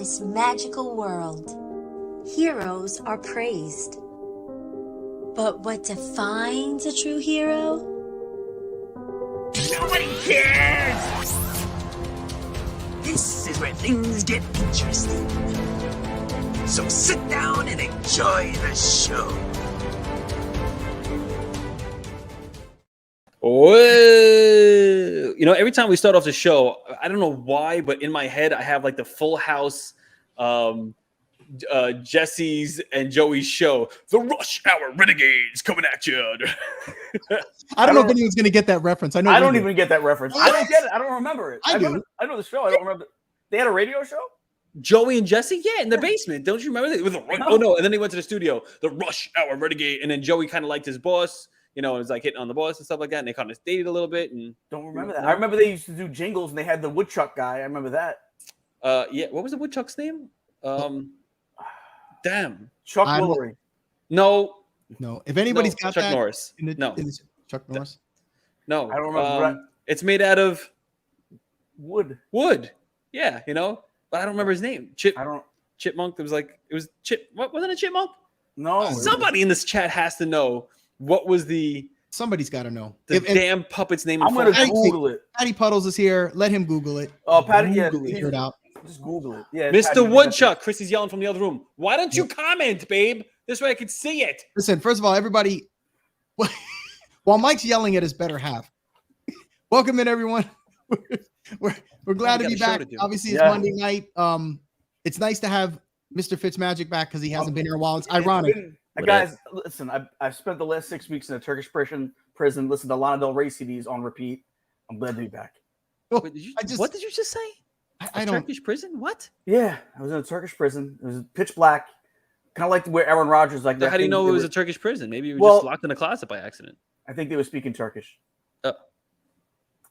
this magical world. Heroes are praised. But what defines a true hero? Nobody cares! This is where things get interesting. So sit down and enjoy the show. Whoa. You know, every time we start off the show, I don't know why, but in my head, I have like the Full House, Jesse's and Joey's show, The Rush Hour Renegades coming at you. I don't know if anyone's going to get that reference. I know. I don't even get that reference. I don't get it. I don't remember it. I do. I know the show. I don't remember. They had a radio show? Joey and Jesse? Yeah, in the basement. Don't you remember that? With oh, no. And then they went to the studio, The Rush Hour Renegade. And then Joey kind of liked his boss, you know, it was like hitting on the boss and stuff like that. And they kind of dated a little bit. And don't remember that. I remember they used to do jingles and they had the woodchuck guy. I remember that. Yeah. What was the woodchuck's name? Damn. Chuck Woolery. No. If anybody's got Chuck that, Norris. Chuck Norris. No. I don't remember. It's made out of wood. Yeah, you know, but I don't remember his name. Chipmunk. It was Chip. What wasn't it? Chipmunk? No. Somebody in this chat has to know what was the. Somebody's got to know the damn puppet's name. I'm going to Google it. Patty Puddles is here. Let him Google it. Oh, Patty, figure it out. Just Google it. Yeah, Mr. Woodchuck. Chrissy's yelling from the other room. Why don't you comment, babe? This way I can see it. Listen, first of all, everybody, while Mike's yelling at his better half, welcome in, everyone. We're glad to be back. Obviously, it's Monday night. It's nice to have Mr. Fitzmagic back because he hasn't been here a while. It's ironic. Guys, listen, I've spent the last 6 weeks in a Turkish prison, listened to Lana Del Rey CDs on repeat. I'm glad to be back. What did you just say? I don't. Turkish prison? What? Yeah, I was in a Turkish prison. It was pitch black, kind of like where Aaron Rodgers like. So how do you know it was a Turkish prison? Maybe you were just locked in a closet by accident. I think they were speaking Turkish. Oh,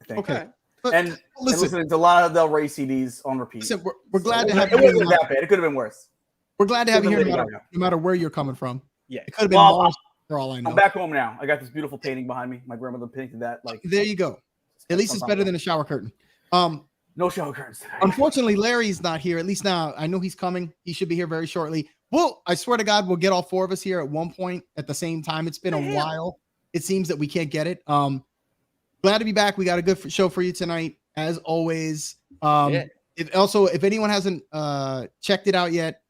I think. Okay. And listening to Lana Del Rey CDs on repeat. Listen, we're glad to have you. It wasn't that bad. It could have been worse. We're glad to have you here, no matter where you're coming from. Yeah, it could have been Mars for all I know. I'm back home now. I got this beautiful painting behind me. My grandmother painted that. Like there you go. At least it's better than a shower curtain. No shower curtains today. Unfortunately, Larry's not here. At least now I know he's coming. He should be here very shortly. Well, I swear to God, we'll get all four of us here at one point at the same time. It's been a while. It seems that we can't get it. Glad to be back. We got a good show for you tonight, as always. If anyone hasn't checked it out yet,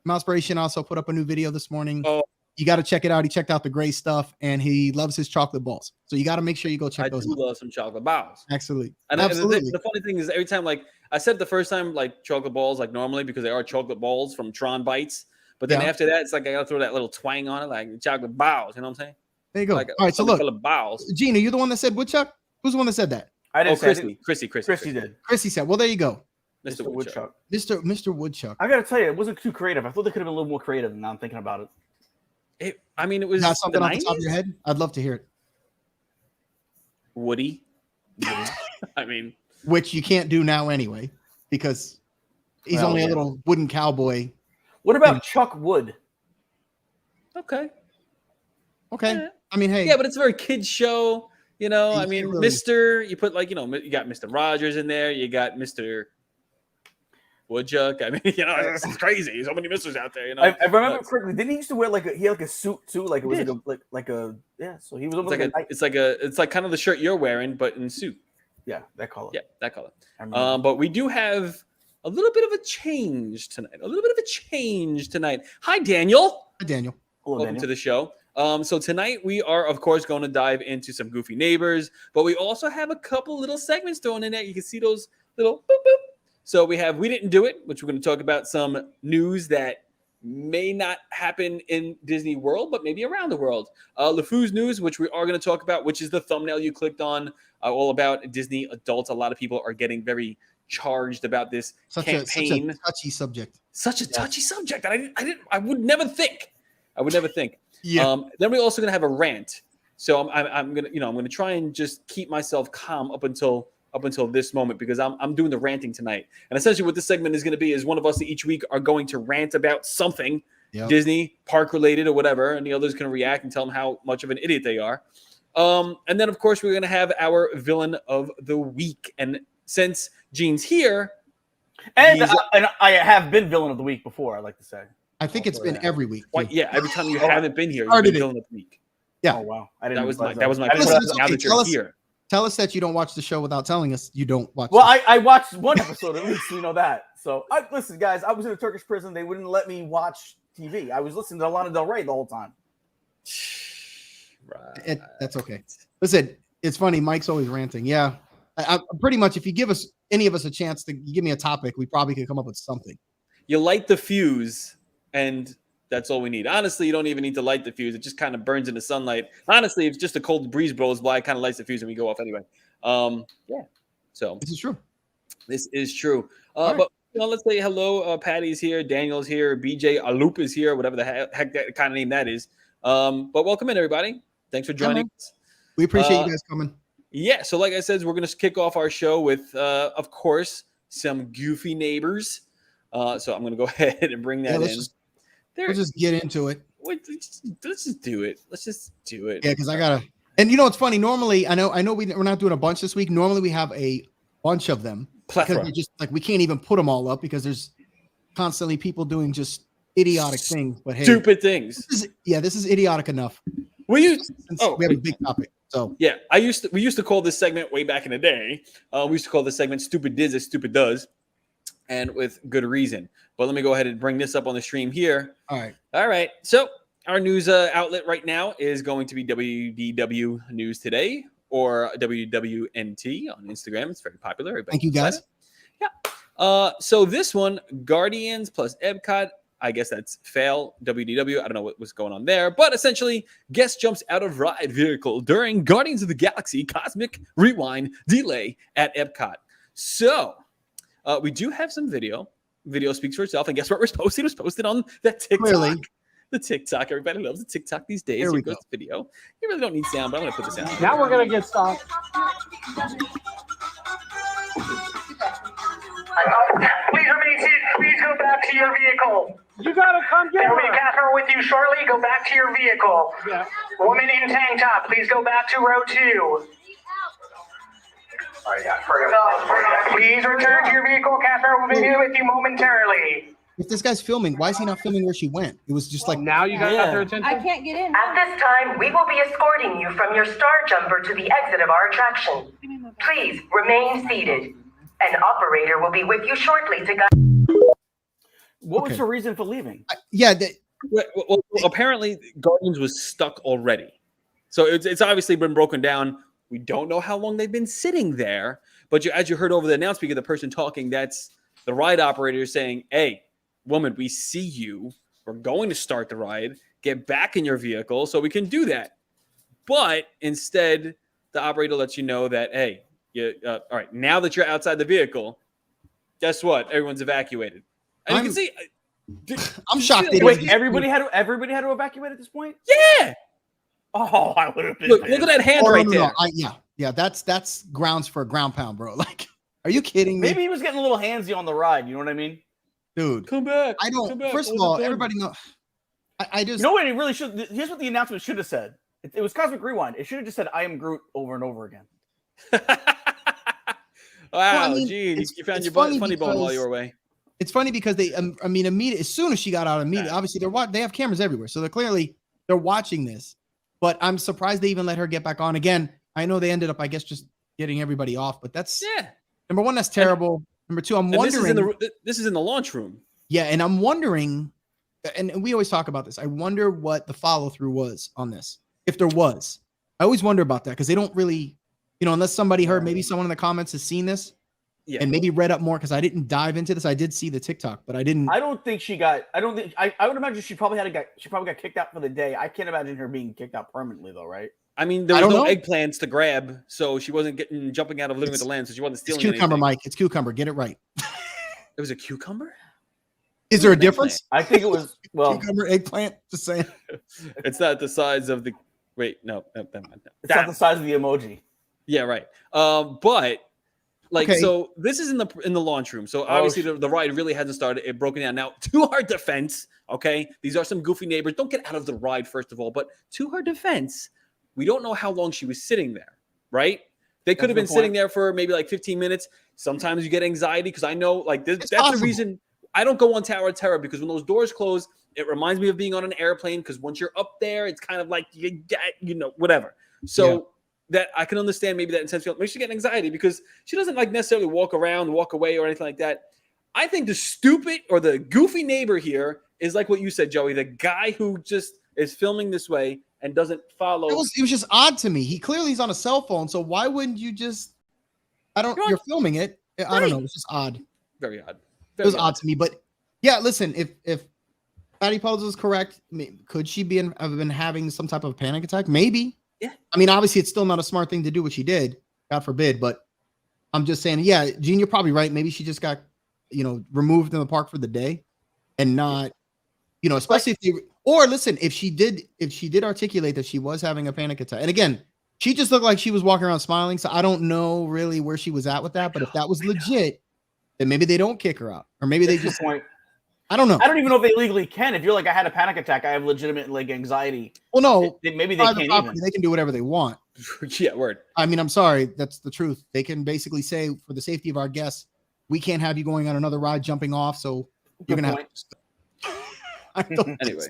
Mousespiration also put up a new video this morning. Oh, you got to check it out. He checked out the gray stuff, and he loves his chocolate balls. So you got to make sure you go check those out. I do love some chocolate balls. Absolutely. And the funny thing is, every time, like I said the first time, like chocolate balls, like normally because they are chocolate balls from Tron Bites. But then after that, it's like I got to throw that little twang on it, like chocolate balls. You know what I'm saying? There you go. Like, all right, so look. Balls. Gina, you the one that said Woodchuck? Who's the one that said that? I didn't say Chrissy did. Chrissy said, well, there you go. Mr. Woodchuck. Mr. Woodchuck. I got to tell you, it wasn't too creative. I thought they could have been a little more creative now I'm thinking about it. It was not something off the top of your head. I'd love to hear it. Woody. I mean, which you can't do now anyway, because he's only a little wooden cowboy. What about Chuck Wood? Okay. Yeah. I mean, hey. Yeah, but it's a very kids show. You know, I mean, really. Mr. You put you got Mr. Rogers in there. You got Mr. Woodchuck. I mean, you know, it's crazy. So many Misters out there. You know, I remember correctly. Didn't he used to wear he had a suit too? Like it was So he was almost it's like kind of the shirt you're wearing, but in suit. Yeah, that color. Yeah, that color. But we do have a little bit of a change tonight. Hi, Daniel. Hi, Daniel. Hello, welcome to the show. So tonight we are, of course, going to dive into some goofy neighbors, but we also have a couple little segments thrown in there. You can see those little boop, boop. So we didn't do it, which we're going to talk about some news that may not happen in Disney World, but maybe around the world. LeFou's news, which we are going to talk about, which is the thumbnail you clicked on, all about Disney adults. A lot of people are getting very charged about this campaign. Such a touchy subject. Such a touchy subject that I would never think. Yeah. Then we're also going to have a rant. So I'm going to try and just keep myself calm up until this moment, because I'm doing the ranting tonight. And essentially what this segment is going to be is one of us each week are going to rant about something, Disney, park related or whatever, and the others can react and tell them how much of an idiot they are. And then, of course, we're going to have our villain of the week. And since Gene's here, And I have been villain of the week before. I like to say. I think it's been every week. Why, yeah, every time you haven't been here, you've Started been it. villain of the week. Yeah. Oh wow, I didn't. That was my I didn't point. realize Now okay, that you're here, Tell us that you don't watch the show without telling us you don't watch. Well, I watched one episode at least, you know that. So, listen, guys, I was in a Turkish prison. They wouldn't let me watch TV. I was listening to Lana Del Rey the whole time. right? That's okay. Listen, it's funny. Mike's always ranting. Yeah, I pretty much. If you give us any of us a chance to give me a topic, we probably could come up with something. You light the fuse, and that's all we need. Honestly, you don't even need to light the fuse. It just kind of burns in the sunlight. Honestly, if just a cold breeze blows by, it kind of lights the fuse and we go off anyway. Yeah. So This is true. this is true. All right. But let's say hello. Patty's here. Daniel's here. BJ Aloop is here. Whatever the heck that kind of name that is. But welcome in, everybody. Thanks for joining us. We appreciate you guys coming. Yeah. So like I said, we're going to kick off our show with, of course, some goofy neighbors. So I'm going to go ahead and bring that in. We'll just get into it. Let's just do it. Let's just do it. Yeah, because I gotta. And you know what's funny? Normally, I know we're not doing a bunch this week. Normally, we have a bunch of them because we just like we can't even put them all up because there's constantly people doing just idiotic things. But hey, Stupid things. This is idiotic enough. We have a big topic. So yeah, we used to call this segment way back in the day. We used to call this segment "Stupid Diz as Stupid Does," and with good reason. But let me go ahead and bring this up on the stream here. All right. So our news outlet right now is going to be WDW News Today or WWNT on Instagram. It's very popular. Everybody Thank you, guys. Yeah. So this one, Guardians plus Epcot. I guess that's fail. WDW. I don't know what was going on there, but essentially, guest jumps out of ride vehicle during Guardians of the Galaxy Cosmic Rewind delay at Epcot. So we do have some video. Video speaks for itself, and guess what was posted? It was posted on that TikTok. Clearly. The TikTok. Everybody loves the TikTok these days. Here we goes go. the video. You really don't need sound, but I'm going to put this out. Now we're going to get stopped. Please remain seated. Please go back to your vehicle. You got to come get There will be a her. Catherine with you shortly. Go back to your vehicle. Yeah. Woman in tank top, please go back to row 2. Please return to your vehicle. Catherine will be with you momentarily. if this guy's filming, why is he not filming where she went? It was just like Now you guys got their attention. I can't get in. At this time, we will be escorting you from your star jumper to the exit of our attraction. Please remain seated. An operator will be with you shortly to guide. What was Okay. her reason for leaving? yeah. Well, apparently Guardians was stuck already. So it's obviously been broken down. We don't know how long they've been sitting there. But as you heard over the announcement of the person talking, that's the ride operator saying, hey, woman, we see you. We're going to start the ride. Get back in your vehicle so we can do that. But instead, the operator lets you know that, hey, all right, now that you're outside the vehicle, guess what? Everyone's evacuated. And you can see... I'm shocked. They Wait, didn't- everybody had to evacuate at this point? Yeah. Oh, I would have been. Look at that hand Oh, right no, there. yeah. That's grounds for a ground pound, bro. Like, are you kidding me? Maybe he was getting a little handsy on the ride. You know what I mean? Dude. Come back. I Come don't. back. First of Hold all, the gun. everybody know. I just. You know what? It really should. Here's what the announcement should have said. It was Cosmic Rewind. It should have just said "I am Groot" over and over again. Wow, I mean, gee, it's- you found it's your funny funny bone while because- you were away. It's funny because they. I mean, immediately as soon as she got out, obviously they have cameras everywhere, so they're watching this. But I'm surprised they even let her get back on again. I know they ended up, I guess, just getting everybody off. But that's Yeah. number one. That's terrible. Number two, I'm And wondering. this is in the launch room. Yeah, and I'm wondering, and we always talk about this. I wonder what the follow through was on this, if there was. I always wonder about that because they don't really, unless somebody heard, maybe someone in the comments has seen this Yeah. and maybe read up more because I didn't dive into this. I did see the TikTok, but I didn't. I don't think she got. I don't think. I would imagine she probably got kicked out for the day. I can't imagine her being kicked out permanently though, right? I mean, there I was don't no know. eggplants to grab, so she wasn't jumping out of living with the land, so she wasn't It's stealing cucumber, anything. Mike. It's cucumber. Get it right. It was a cucumber? Is there a Eggplant. difference? I think it was. Well, Cucumber, eggplant. Just saying. It's not the size of the. Wait, no, never mind. it's not the size of the emoji. Yeah, right. But like, Okay. so this is in the launch room. So obviously the ride really hasn't started. It broken down. Now, to our defense, okay, these are some goofy neighbors. Don't get out of the ride, first of all. But to her defense, we don't know how long she was sitting there, right? They could have been That's a good sitting point. there for maybe like 15 minutes. Sometimes you get anxiety because I know like this, It's that's possible. the reason I don't go on Tower of Terror, because when those doors close, it reminds me of being on an airplane, because once you're up there, it's kind of like you know, whatever. So that I can understand maybe that intense feeling makes you get anxiety, because she doesn't like necessarily walk around, walk away, or anything like that. I think the stupid or the goofy neighbor here is like what you said, Joey, the guy who just is filming this way and doesn't follow. It was just odd to me. He clearly is on a cell phone, so why wouldn't you just? You're filming it. I don't know. It's just odd. Very odd. It was odd to me, but yeah. Listen, if Patty Puddles is correct, could she have been having some type of panic attack? Maybe. Yeah. I mean, obviously, it's still not a smart thing to do what she did. God forbid. But I'm just saying, yeah, Gene, you're probably right. Maybe she just got, removed in the park for the day, and not, especially if she did articulate that she was having a panic attack. And again, she just looked like she was walking around smiling. So I don't know really where she was at with that. But if that was legit, then maybe they don't kick her out, or maybe they just. Point. I don't know. I don't even know if they legally can. If you're like, I had a panic attack, I have legitimate like anxiety. Well, no, maybe they can't even. They can do whatever they want. Yeah, word. I mean, I'm sorry, that's the truth. They can basically say, for the safety of our guests, we can't have you going on another ride, jumping off. So you're gonna have. I don't anyway.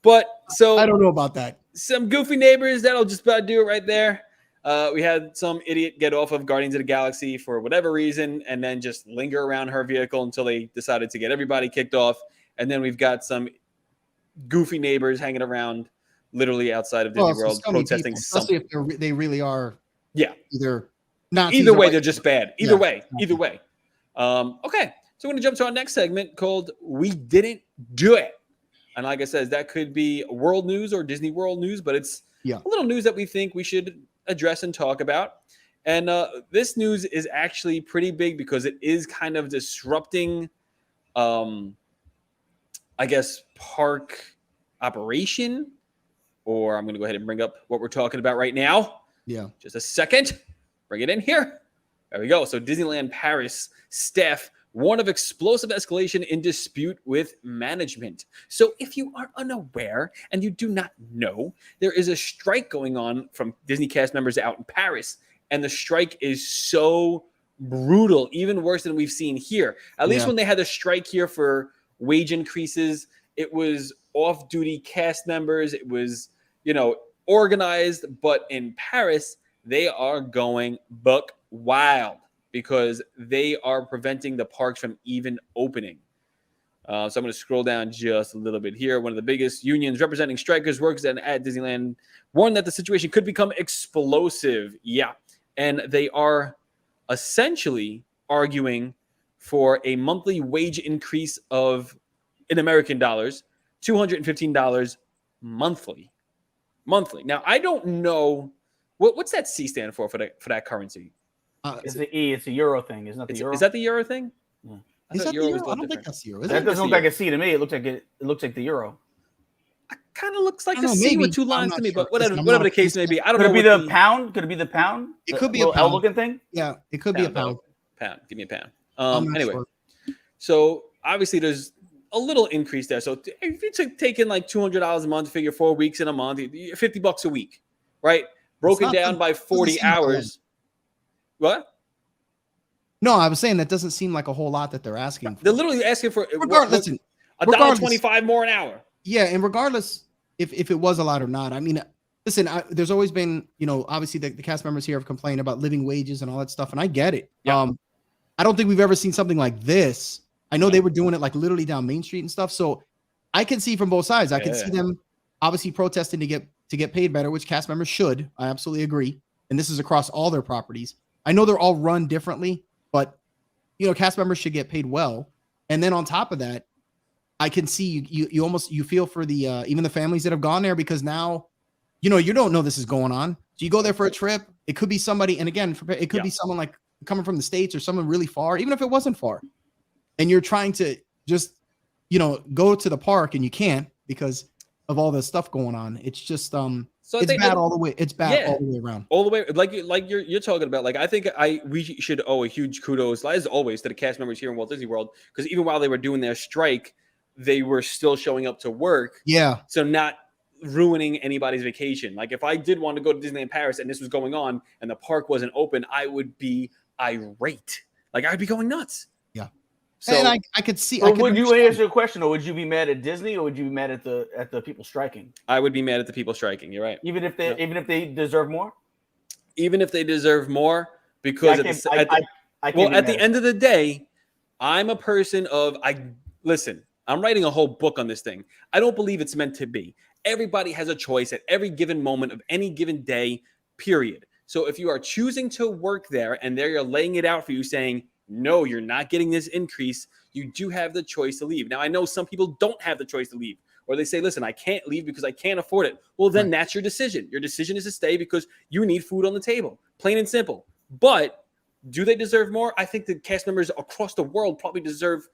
But so I don't know about that. Some goofy neighbors, that'll just about do it right there. We had some idiot get off of Guardians of the Galaxy for whatever reason and then just linger around her vehicle until they decided to get everybody kicked off. And then we've got some goofy neighbors hanging around literally outside of Disney World protesting people, something. Especially if they really are. Yeah. Either way, they're just bad. Either way. Okay. So we're going to jump to our next segment called We Didn't Do It. And like I said, that could be world news or Disney World news, but it's a little news that we think we should address and talk about. And this news is actually pretty big because it is kind of disrupting, I guess, park operation. Or I'm going to go ahead and bring up what we're talking about right now. Yeah. Just a second. Bring it in here. There we go. So Disneyland Paris staff warn of explosive escalation in dispute with management. So if you are unaware and you do not know, there is a strike going on from Disney cast members out in Paris. And the strike is so brutal, even worse than we've seen here. At least when they had a strike here for wage increases, it was off-duty cast members. It was, organized. But in Paris, they are going buck wild, because they are preventing the parks from even opening. So I'm going to scroll down just a little bit here. One of the biggest unions representing strikers, workers at Disneyland, warned that the situation could become explosive. Yeah. And they are essentially arguing for a monthly wage increase of, in American dollars, $215 monthly. Now, I don't know. What's that C stand for that currency? It's the E. It's a euro thing, isn't that the euro? Is that the euro thing? Yeah. Is that the euro? I don't think that's the euro. That doesn't look like a C to me. It looks like the euro. It kind of looks like a know, C maybe. with two lines to me, but whatever the case may be. I don't Could know. it be the pound? Could it be the pound? It could be a little pound. L-looking thing. Yeah, it could be a pound. Pound. Give me a pound. I'm not Anyway, sure. so obviously there's a little increase there. So if you take in like $200 a month, figure 4 weeks in a month, $50 a week, right? Broken down by 40 hours. What? No, I was saying that doesn't seem like a whole lot that they're asking for. They're literally asking for Listen, $1.25 more an hour. Yeah, and regardless if it was a lot or not, I mean, listen, there's always been, obviously the cast members here have complained about living wages and all that stuff, and I get it. Yeah. I don't think we've ever seen something like this. I know they were doing it like literally down Main Street and stuff, so I can see from both sides. I can see them obviously protesting to get paid better, which cast members should. I absolutely agree, and this is across all their properties. I know they're all run differently, but cast members should get paid well. And then on top of that, I can see you feel for the even the families that have gone there, because now you don't know this is going on. So you go there for a trip. It could be somebody, and again, it could be someone like coming from the States or someone really far, even if it wasn't far. And you're trying to just go to the park, and you can't because of all the stuff going on. It's just so it's bad all the way. It's bad all the way around. All the way, like you're talking about. Like I think we should owe a huge kudos, as always, to the cast members here in Walt Disney World, because even while they were doing their strike, they were still showing up to work. Yeah. So not ruining anybody's vacation. Like if I did want to go to Disneyland Paris and this was going on and the park wasn't open, I would be irate. Like I'd be going nuts. Yeah. So And I could see. Or I could would you understand. answer a question, or would you be mad at Disney, or would you be mad at the people striking? I would be mad at the people striking. You're right. Even if they Yeah. even if they deserve more? Even if they deserve more, because at the end of the day, I'm a person of listen, I'm writing a whole book on this thing. I don't believe it's meant to be. Everybody has a choice at every given moment of any given day, period. So if you are choosing to work there and they're laying it out for you saying, no, you're not getting this increase, you do have the choice to leave. Now, I know some people don't have the choice to leave, or they say, listen, I can't leave because I can't afford it. Well, then that's your decision. Your decision is to stay because you need food on the table, plain and simple. But do they deserve more? I think the cast members across the world probably deserve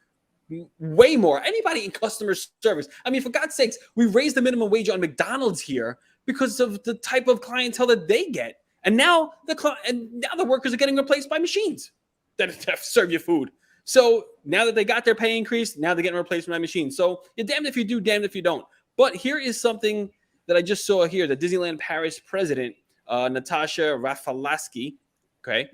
way more. Anybody in customer service. I mean, for God's sakes, we raised the minimum wage on McDonald's here because of the type of clientele that they get. And now the workers are getting replaced by machines that serve you food. So now that they got their pay increase, now they're getting replaced by machines. So you're damned if you do, damned if you don't. But here is something that I just saw here. The Disneyland Paris president, Natasha Rafalski, okay,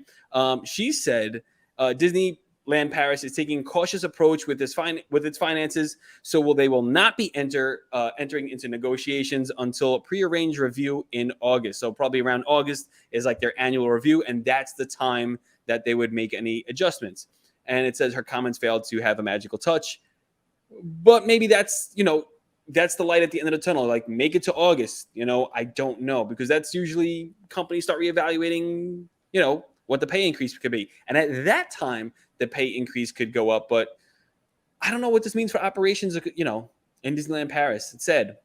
she said Disneyland Paris is taking a cautious approach with its finances, so they will not be entering into negotiations until a prearranged review in August. So probably around August is like their annual review, and that's the time that they would make any adjustments. And it says her comments failed to have a magical touch, but maybe that's the light at the end of the tunnel. Like make it to August. I don't know, because that's usually companies start reevaluating, what the pay increase could be. And at that time, the pay increase could go up. But I don't know what this means for operations, in Disneyland Paris. It said.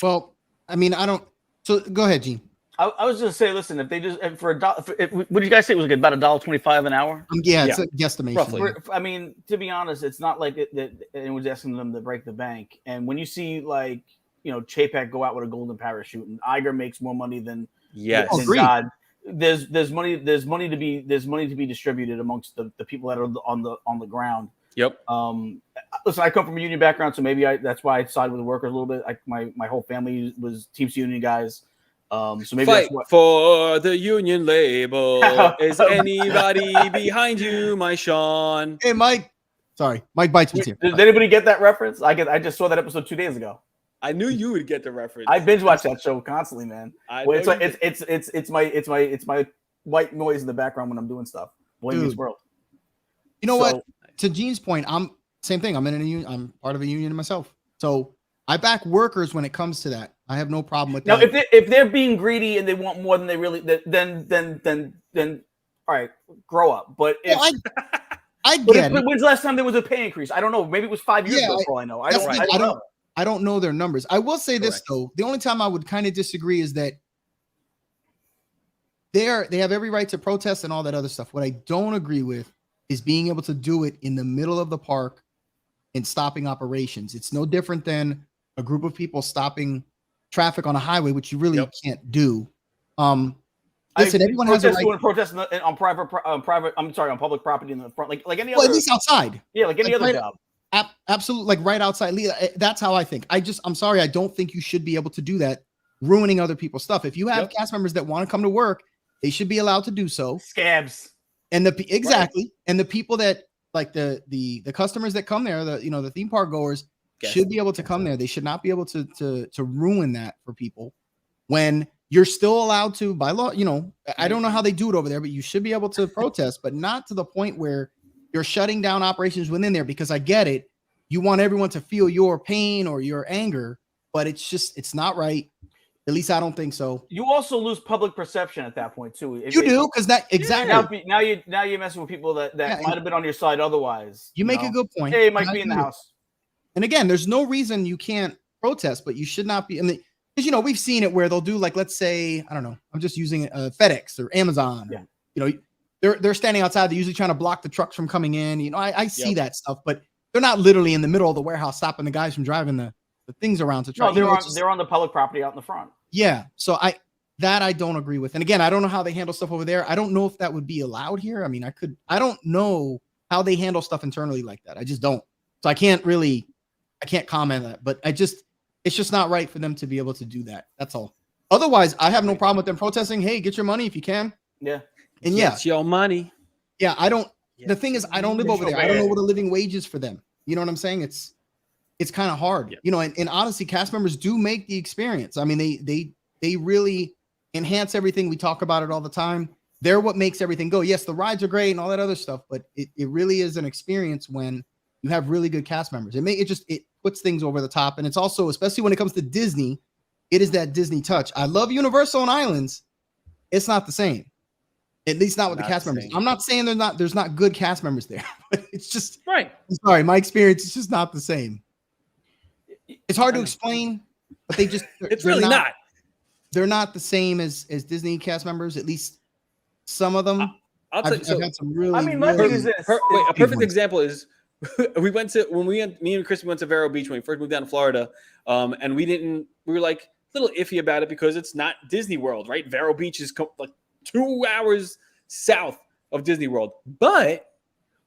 Well, I mean, I don't. So go ahead, Gene. I was just say, listen, if they just for a dollar, what did you guys say it was about $1.25 an hour? Yeah, it's a guesstimation. Roughly. I mean, to be honest, it's not like that anyone's asking them to break the bank. And when you see Chapek go out with a golden parachute, and Iger makes more money than God, there's money to be distributed amongst the people that are on the ground. Yep. Listen, I come from a union background, so maybe that's why I side with the workers a little bit. My whole family was Teamster union guys. So maybe Fight that's what... for the union label. Is anybody behind you, my Sean? Hey, Mike. Sorry, Mike bites me too. Did anybody get that reference? I just saw that episode 2 days ago. I knew you would get the reference. I binge watch that show constantly, man. It's my white noise in the background when I'm doing stuff. Boy Meets World. You know what? To Gene's point, same thing. I'm in a union. I'm part of a union myself. So I back workers when it comes to that. I have no problem with that. Now, if they're being greedy and they want more than they really, then all right, grow up. But I get it. When's the last time there was a pay increase? I don't know. Maybe it was 5 years ago. For all I know. I don't know their numbers. I will say this though: the only time I would kind of disagree is that they have every right to protest and all that other stuff. What I don't agree with is being able to do it in the middle of the park and stopping operations. It's no different than a group of people stopping traffic on a highway, which you really can't do. Listen, everyone has a right to protest on public property in the front, like any other. Well, at least outside. Yeah, like any other job. Absolutely, like right outside. That's how I think. I'm sorry, I don't think you should be able to do that, ruining other people's stuff. If you have cast members that want to come to work, they should be allowed to do so. Scabs. And and the people that like the customers that come there, the theme park goers should be able to come there. They should not be able to ruin that for people when you're still allowed to by law. I don't know how they do it over there, but you should be able to protest, but not to the point where you're shutting down operations within there, because I get it. You want everyone to feel your pain or your anger, but it's not right. At least I don't think so. You also lose public perception at that point too. You do, because that exactly. Now you're messing with people that might have been on your side otherwise. You make a good point. Hey, it might be in the house. And again, there's no reason you can't protest, but you should not be. Because we've seen it where they'll do, like, let's say, I don't know, I'm just using FedEx or Amazon. Yeah. They're standing outside. They're usually trying to block the trucks from coming in. I see that stuff, but they're not literally in the middle of the warehouse stopping the guys from driving the things around to try. No, they're on the public property out in the front. Yeah. So I don't agree with. And again, I don't know how they handle stuff over there. I don't know if that would be allowed here. I mean, I don't know how they handle stuff internally like that. I just don't. So I can't comment on that. But it's just not right for them to be able to do that. That's all. Otherwise, I have no problem with them protesting. Hey, get your money if you can. Yeah. And yeah, it's your money. Yeah, I don't. The thing is, I don't live over there. I don't know what a living wage is for them. You know what I'm saying? It's kind of hard. Yeah. You know, and honestly, cast members do make the experience. I mean, they really enhance everything. We talk about it all the time. They're what makes everything go. Yes, the rides are great and all that other stuff, but it really is an experience when you have really good cast members. It puts things over the top, and it's also, especially when it comes to Disney, it is that Disney touch. I love Universal and Islands. It's not the same. At least not with the cast members. I'm not saying there's not good cast members there, but it's just right. I'm sorry, my experience is just not the same. It's hard to explain, but it's really not. They're not the same as Disney cast members. At least some of them. I'll tell you. I've had some really. I mean, my thing is this. A perfect example is me and Chris went to Vero Beach when we first moved down to Florida, and we were like a little iffy about it because it's not Disney World, right? Vero Beach is like 2 hours south of Disney World, but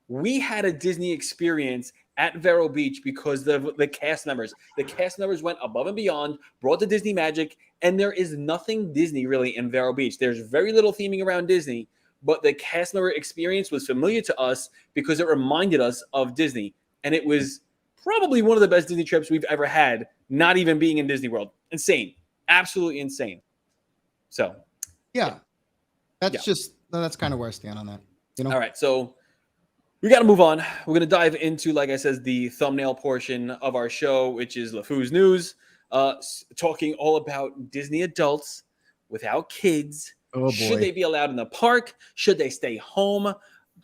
we had a Disney experience at Vero Beach because the cast members went above and beyond, brought the Disney magic, and there is nothing Disney really in Vero Beach. There's very little theming around Disney, but the cast member experience was familiar to us because it reminded us of Disney, and it was probably one of the best Disney trips we've ever had, not even being in Disney World. Insane. Absolutely insane. So yeah. That's kind of where I stand on that. You know? All right, so we got to move on. We're going to dive into, like I said, the thumbnail portion of our show, which is LeFou's News, talking all about Disney adults without kids. Oh, boy. Should they be allowed in the park? Should they stay home?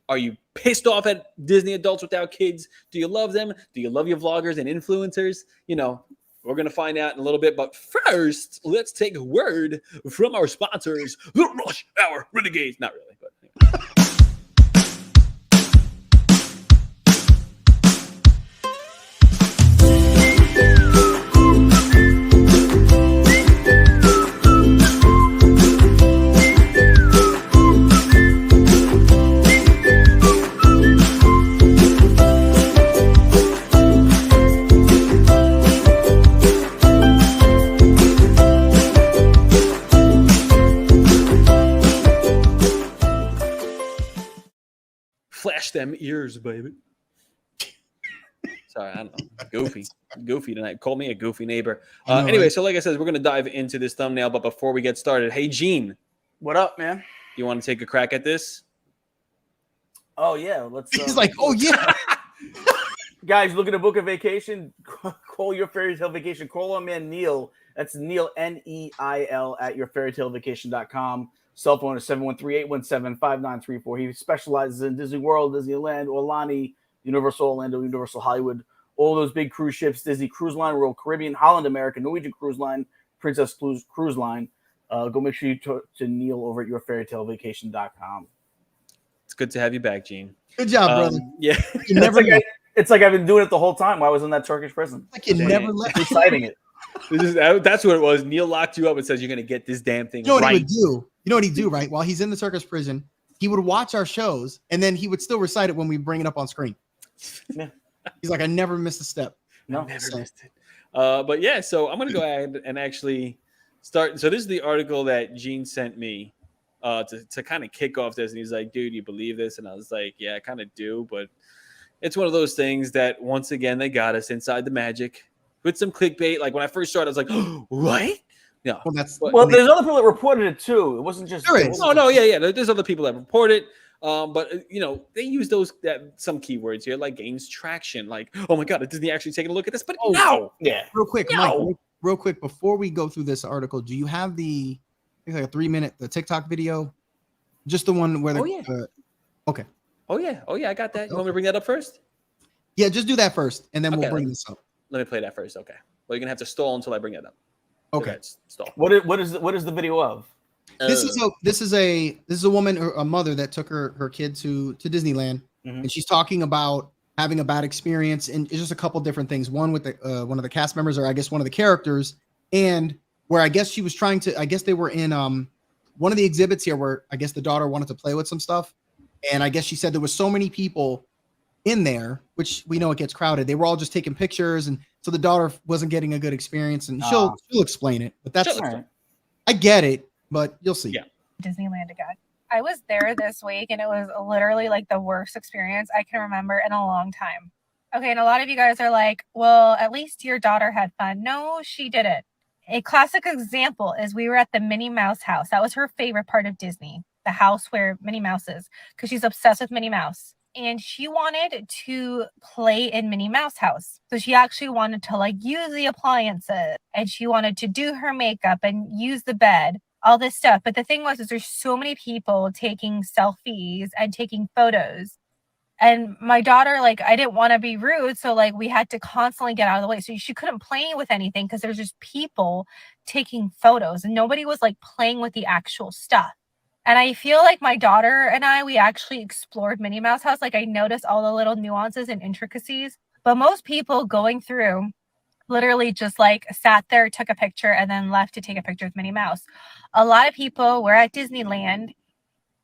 Are you pissed off at Disney adults without kids? Do you love them? Do you love your vloggers and influencers? You know, we're going to find out in a little bit. But first, let's take a word from our sponsors, the Rush Hour Renegades. Not really, but anyway. Flash them ears, baby. Sorry, I don't know. Goofy tonight. Call me a goofy neighbor. Anyway, so like I said, we're going to dive into this thumbnail. But before we get started, hey, Gene. What up, man? You want to take a crack at this? Oh, yeah. Let's. He's like, oh, yeah. Guys, looking to book a vacation? Call your fairy tale vacation. Call our man Neil. That's Neil, Neil, at yourfairytalevacation.com. Cell phone is 713-817-5934. He specializes in Disney World, Disneyland, Orlani, Universal Orlando, Universal Hollywood, all those big cruise ships, Disney Cruise Line, Royal Caribbean, Holland America, Norwegian Cruise Line, Princess Cruise Line. Go make sure you talk to Neil over at yourfairytalevacation.com. It's good to have you back, Gene. Good job, brother. Yeah. You never it's like I've been doing it the whole time while I was in that Turkish prison. Like you never left. Reciting it. That's what it was. Neil locked you up and says you're going to get this damn thing right. What he would do? You know what he'd do, right? While he's in the Turkish prison, he would watch our shows, and then he would still recite it when we bring it up on screen. Yeah. He's like, I never missed a step. No, never missed it. But yeah, so I'm going to go ahead and actually start. So this is the article that Gene sent me to kind of kick off this. And he's like, dude, you believe this? And I was like, yeah, I kind of do. But it's one of those things that, once again, they got us inside the magic with some clickbait. Like when I first started, I was like, oh, what? Yeah. Well, there's other people that reported it too. It wasn't just. Yeah. There's other people that report it. But you know, they use some keywords here, like gains traction, like, oh my god, is Disney actually taking a look at this? But no, yeah. Real quick, Mike, real quick, before we go through this article, do you have the like a 3-minute TikTok video? Just the one where okay. Oh yeah, I got that. You want me to bring that up first? Yeah, just do that first, and then we'll bring this up. Let me play that first. Okay. Well, you're gonna have to stall until I bring that up. Okay. Stall. What is the video of? This is a woman or a mother that took her kid to Disneyland, and she's talking about having a bad experience, and it's just a couple different things. One with the one of the cast members, or I guess one of the characters, and where I guess she was trying to. I guess they were in one of the exhibits here where I guess the daughter wanted to play with some stuff, and I guess she said there was so many people in there, which we know it gets crowded. They were all just taking pictures, and so the daughter wasn't getting a good experience, and she'll explain it. But that's I get it, but you'll see. Yeah. Disneyland again. I was there this week, and it was literally like the worst experience I can remember in a long time. Okay, and a lot of you guys are like, well, at least your daughter had fun. No, she didn't. A classic example is we were at the Minnie Mouse house. That was her favorite part of Disney, the house where Minnie Mouse is, because she's obsessed with Minnie Mouse. And she wanted to play in Minnie Mouse house. So she actually wanted to like use the appliances, and she wanted to do her makeup and use the bed, all this stuff. But the thing was, is there's so many people taking selfies and taking photos. And my daughter, like, I didn't want to be rude. So like we had to constantly get out of the way. So she couldn't play with anything because there's just people taking photos and nobody was like playing with the actual stuff. And I feel like my daughter and we actually explored Minnie Mouse house. Like I noticed all the little nuances and intricacies, but most people going through literally just like sat there, took a picture, and then left to take a picture with Minnie Mouse. A lot of people were at Disneyland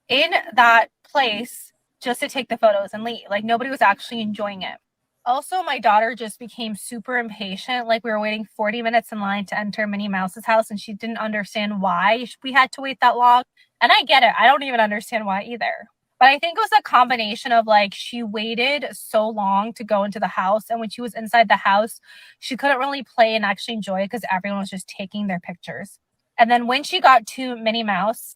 in that place just to take the photos and leave. Like nobody was actually enjoying it. Also, my daughter just became super impatient. Like we were waiting 40 minutes in line to enter Minnie Mouse's house, and she didn't understand why we had to wait that long. And I get it. I don't even understand why either. But I think it was a combination of like she waited so long to go into the house. And when she was inside the house, she couldn't really play and actually enjoy it because everyone was just taking their pictures. And then when she got to Minnie Mouse,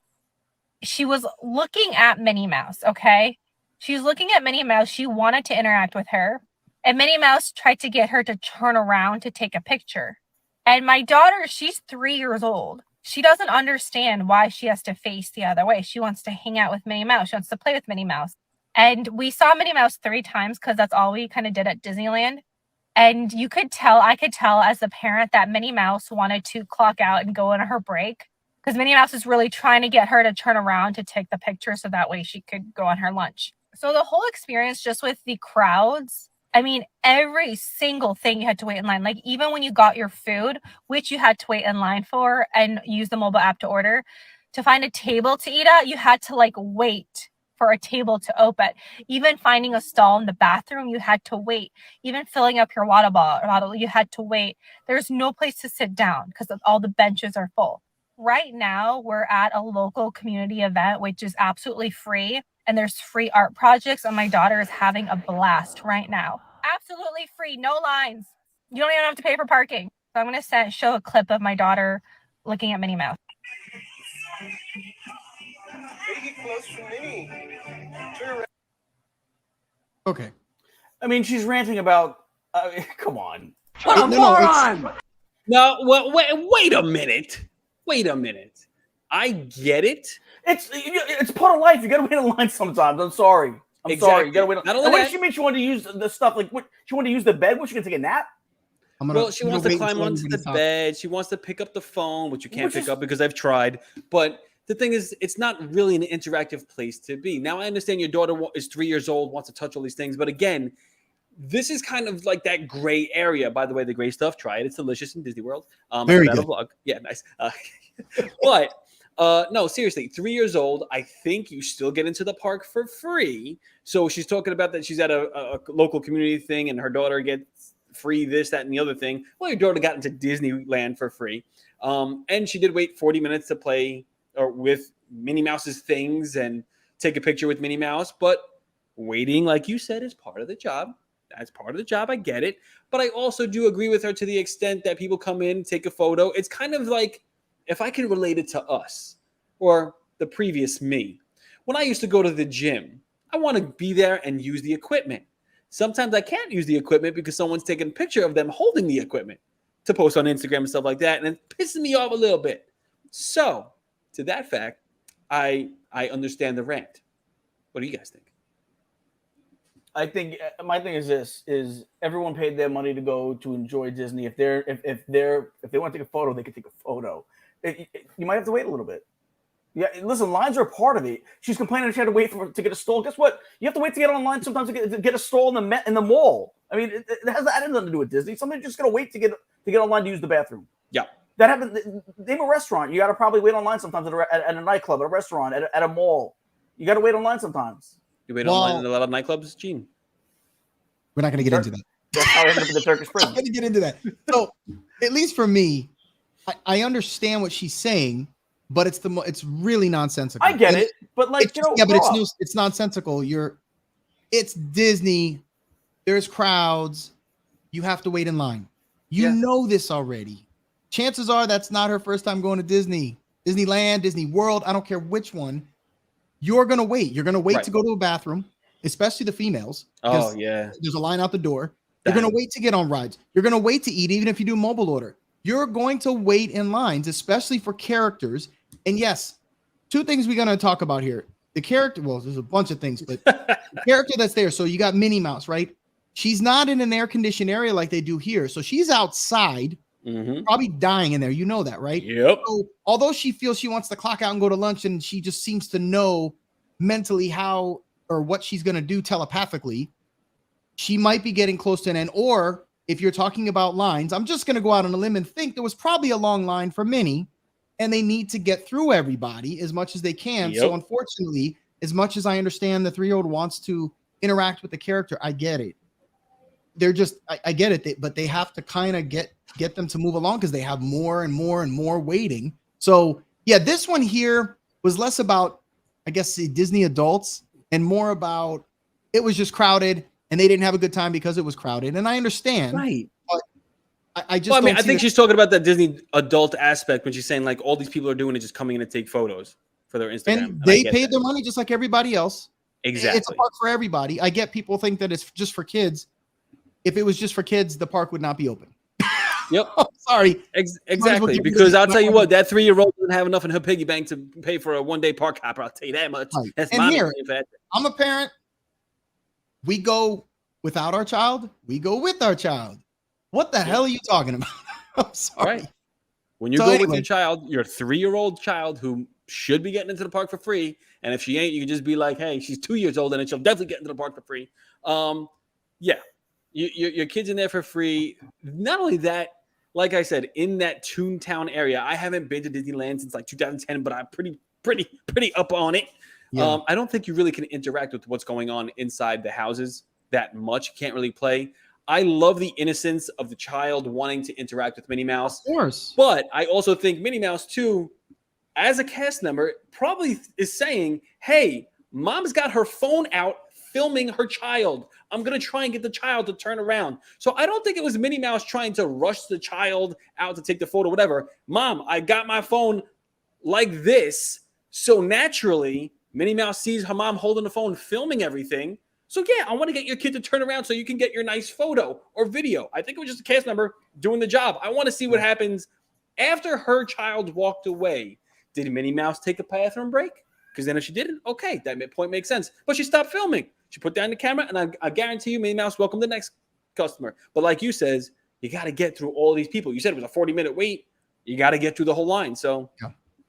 she was looking at Minnie Mouse, okay? She was looking at Minnie Mouse. She wanted to interact with her. And Minnie Mouse tried to get her to turn around to take a picture. And my daughter, she's 3 years old. She doesn't understand why she has to face the other way. She wants to hang out with Minnie Mouse. She wants to play with Minnie Mouse. And we saw Minnie Mouse 3 times because that's all we kind of did at Disneyland. And you could tell, I could tell as a parent that Minnie Mouse wanted to clock out and go on her break because Minnie Mouse was really trying to get her to turn around to take the picture so that way she could go on her lunch. So the whole experience just with the crowds, I mean, every single thing you had to wait in line. Like even when you got your food, which you had to wait in line for and use the mobile app to order, to find a table to eat at, you had to like wait for a table to open. Even finding a stall in the bathroom, you had to wait. Even filling up your water bottle, you had to wait. There's no place to sit down because all the benches are full. Right now, we're at a local community event, which is absolutely free. And there's free art projects. And my daughter is having a blast right now. Absolutely free. No lines. You don't even have to pay for parking. So I'm going to show a clip of my daughter looking at Minnie Mouse. Okay. I mean, she's ranting about. Come on. What a moron! No, wait a minute. Wait a minute. I get it. It's part of life. You got to wait in line sometimes. I'm sorry. Sorry. You got to wait. Not only what that, did she mean? She wanted to use the stuff like what? She wanted to use the bed. Was she gonna take a nap? Well, she wants to climb onto the bed. She wants to pick up the phone, which you can't pick up because I've tried. But the thing is, it's not really an interactive place to be. Now, I understand your daughter is 3 years old, wants to touch all these things. But again, this is kind of like that gray area. By the way, the gray stuff, try it. It's delicious in Disney World. Very good. Vlog. Yeah, nice. But no, seriously, 3 years old. I think you still get into the park for free. So she's talking about that she's at a local community thing and her daughter gets free this, that, and the other thing. Well, your daughter got into Disneyland for free. And she did wait 40 minutes to play or with Minnie Mouse's things and take a picture with Minnie Mouse. But waiting, like you said, is part of the job. That's part of the job. I get it. But I also do agree with her to the extent that people come in, take a photo. It's kind of like if I can relate it to us or the previous me. When I used to go to the gym, I want to be there and use the equipment. Sometimes I can't use the equipment because someone's taking a picture of them holding the equipment to post on Instagram and stuff like that. And it pisses me off a little bit. So to that fact, I understand the rant. What do you guys think? I think my thing is this: is everyone paid their money to go to enjoy Disney. If they want to take a photo, they can take a photo. You might have to wait a little bit. Yeah, listen, lines are a part of it. She's complaining she had to wait to get a stall. Guess what? You have to wait to get online sometimes to get a stall in the mall. I mean, it has nothing to do with Disney. Somebody's just gonna wait to get online to use the bathroom. Yeah, that happened. Name a restaurant. You got to probably wait online sometimes at a nightclub, at a restaurant, at a mall. You got to wait online sometimes. You wait online in a lot of nightclubs, Gene. We're not going to get into That's how I ended up in the Turkish prison. I'm going to get into that. So, at least for me, I understand what she's saying, but it's really nonsensical. I get it, but like, it's nonsensical. It's Disney. There's crowds. You have to wait in line. You know this already. Chances are that's not her first time going to Disneyland, Disney World. I don't care which one. You're going to wait. You're going to wait to go to a bathroom, especially the females. Oh, yeah. There's a line out the door. You're going to wait to get on rides. You're going to wait to eat, even if you do mobile order. You're going to wait in lines, especially for characters. And yes, two things we're going to talk about here. The character, well, there's a bunch of things, but the character that's there. So you got Minnie Mouse, right? She's not in an air-conditioned area like they do here. So she's outside, probably dying in there. You know that, right? Yep. So although she feels she wants to clock out and go to lunch, and she just seems to know mentally how or what she's going to do telepathically, she might be getting close to an end. Or if you're talking about lines, I'm just going to go out on a limb and think there was probably a long line for Minnie, and they need to get through everybody as much as they can. So unfortunately, as much as I understand the 3-year-old wants to interact with the character, I get it. They're just, I get it, but they have to kind of get them to move along because they have more and more and more waiting. So yeah, this one here was less about, I guess, the Disney adults and more about it was just crowded and they didn't have a good time because it was crowded. And I understand. Right. But I just, well, I mean, I think she's talking about that Disney adult aspect when she's saying like all these people are doing it, just coming in to take photos for their Instagram. And they paid their money just like everybody else. Exactly. It's a park for everybody. I get people think that it's just for kids. If it was just for kids, the park would not be open. Yep. Oh, sorry. Exactly. Because I'll tell you what, that 3-year-old doesn't have enough in her piggy bank to pay for a one-day park hopper. I'll tell you that much. Right. That's and my here, opinion. I'm a parent. We go without our child. We go with our child. What the hell are you talking about? I'm sorry. Right. When you go with your child, your 3-year-old child who should be getting into the park for free, and if she ain't, you can just be like, hey, she's 2 years old and she'll definitely get into the park for free. Yeah. Your kid's in there for free. Not only that, like I said, in that Toontown area, I haven't been to Disneyland since like 2010, but I'm pretty up on it. Yeah. I don't think you really can interact with what's going on inside the houses that much. You can't really play. I love the innocence of the child wanting to interact with Minnie Mouse. Of course. But I also think Minnie Mouse, too, as a cast member, probably is saying, hey, mom's got her phone out filming her child. I'm going to try and get the child to turn around. So I don't think it was Minnie Mouse trying to rush the child out to take the photo, whatever. Mom, I got my phone like this. So naturally, Minnie Mouse sees her mom holding the phone, filming everything. So yeah, I want to get your kid to turn around so you can get your nice photo or video. I think it was just a cast member doing the job. I want to see what happens after her child walked away. Did Minnie Mouse take a bathroom break? Because then if she didn't, okay, that point makes sense. But she stopped filming. She put down the camera, and I guarantee you, Minnie Mouse welcomed the next customer. But like you says, you got to get through all these people. You said it was a 40-minute wait. You got to get through the whole line. So,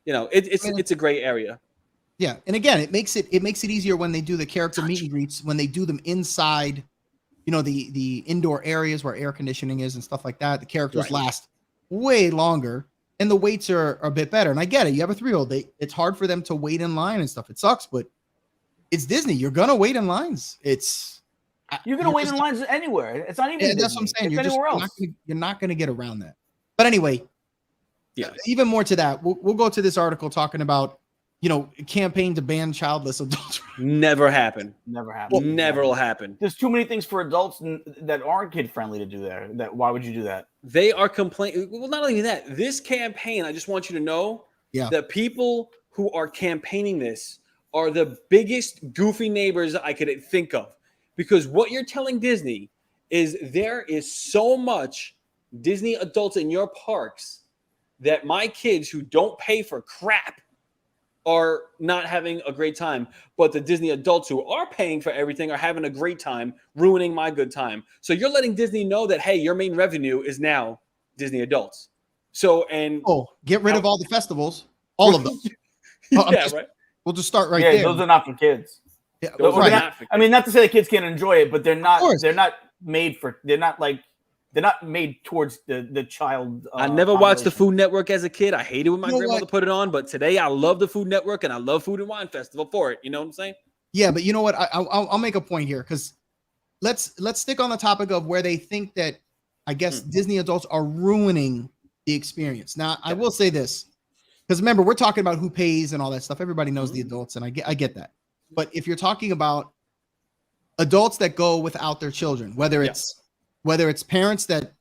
you know, it's a gray area. Yeah, and again, it makes it easier when they do the character meet and greets, when they do them inside, you know, the indoor areas where air conditioning is and stuff like that. The characters last way longer, and the waits are a bit better. And I get it. You have a 3-year-old. It's hard for them to wait in line and stuff. It sucks, but it's Disney. You're gonna wait in lines. You're gonna wait in lines anywhere. It's not even. That's what I'm saying. You're not gonna get around that. But anyway, yeah. Even more to that, we'll go to this article talking about, you know, campaign to ban childless adults. Never happen. Never happen. Never will happen. There's too many things for adults that aren't kid friendly to do there. Why would you do that? They are complaining. Well, not only that, this campaign, I just want you to know, the people who are campaigning this are the biggest goofy neighbors I could think of. Because what you're telling Disney is there is so much Disney adults in your parks that my kids who don't pay for crap are not having a great time, but the Disney adults who are paying for everything are having a great time, ruining my good time. So you're letting Disney know that, hey, your main revenue is now Disney adults. So, and get rid of all the festivals, all of them. Right. We'll just start right there. Those are not for kids. Yeah, I mean, not to say the kids can't enjoy it, but they're not made for. They're not made towards the child. I never watched the Food Network as a kid. I hated when my grandmother put it on, but today I love the Food Network and I love Food and Wine Festival for it. You know what I'm saying? Yeah, but you know what? I'll make a point here because let's stick on the topic of where they think that I guess Disney adults are ruining the experience. Now, I will say this, because remember, we're talking about who pays and all that stuff. Everybody knows the adults, and I get that. But if you're talking about adults that go without their children, whether it's parents that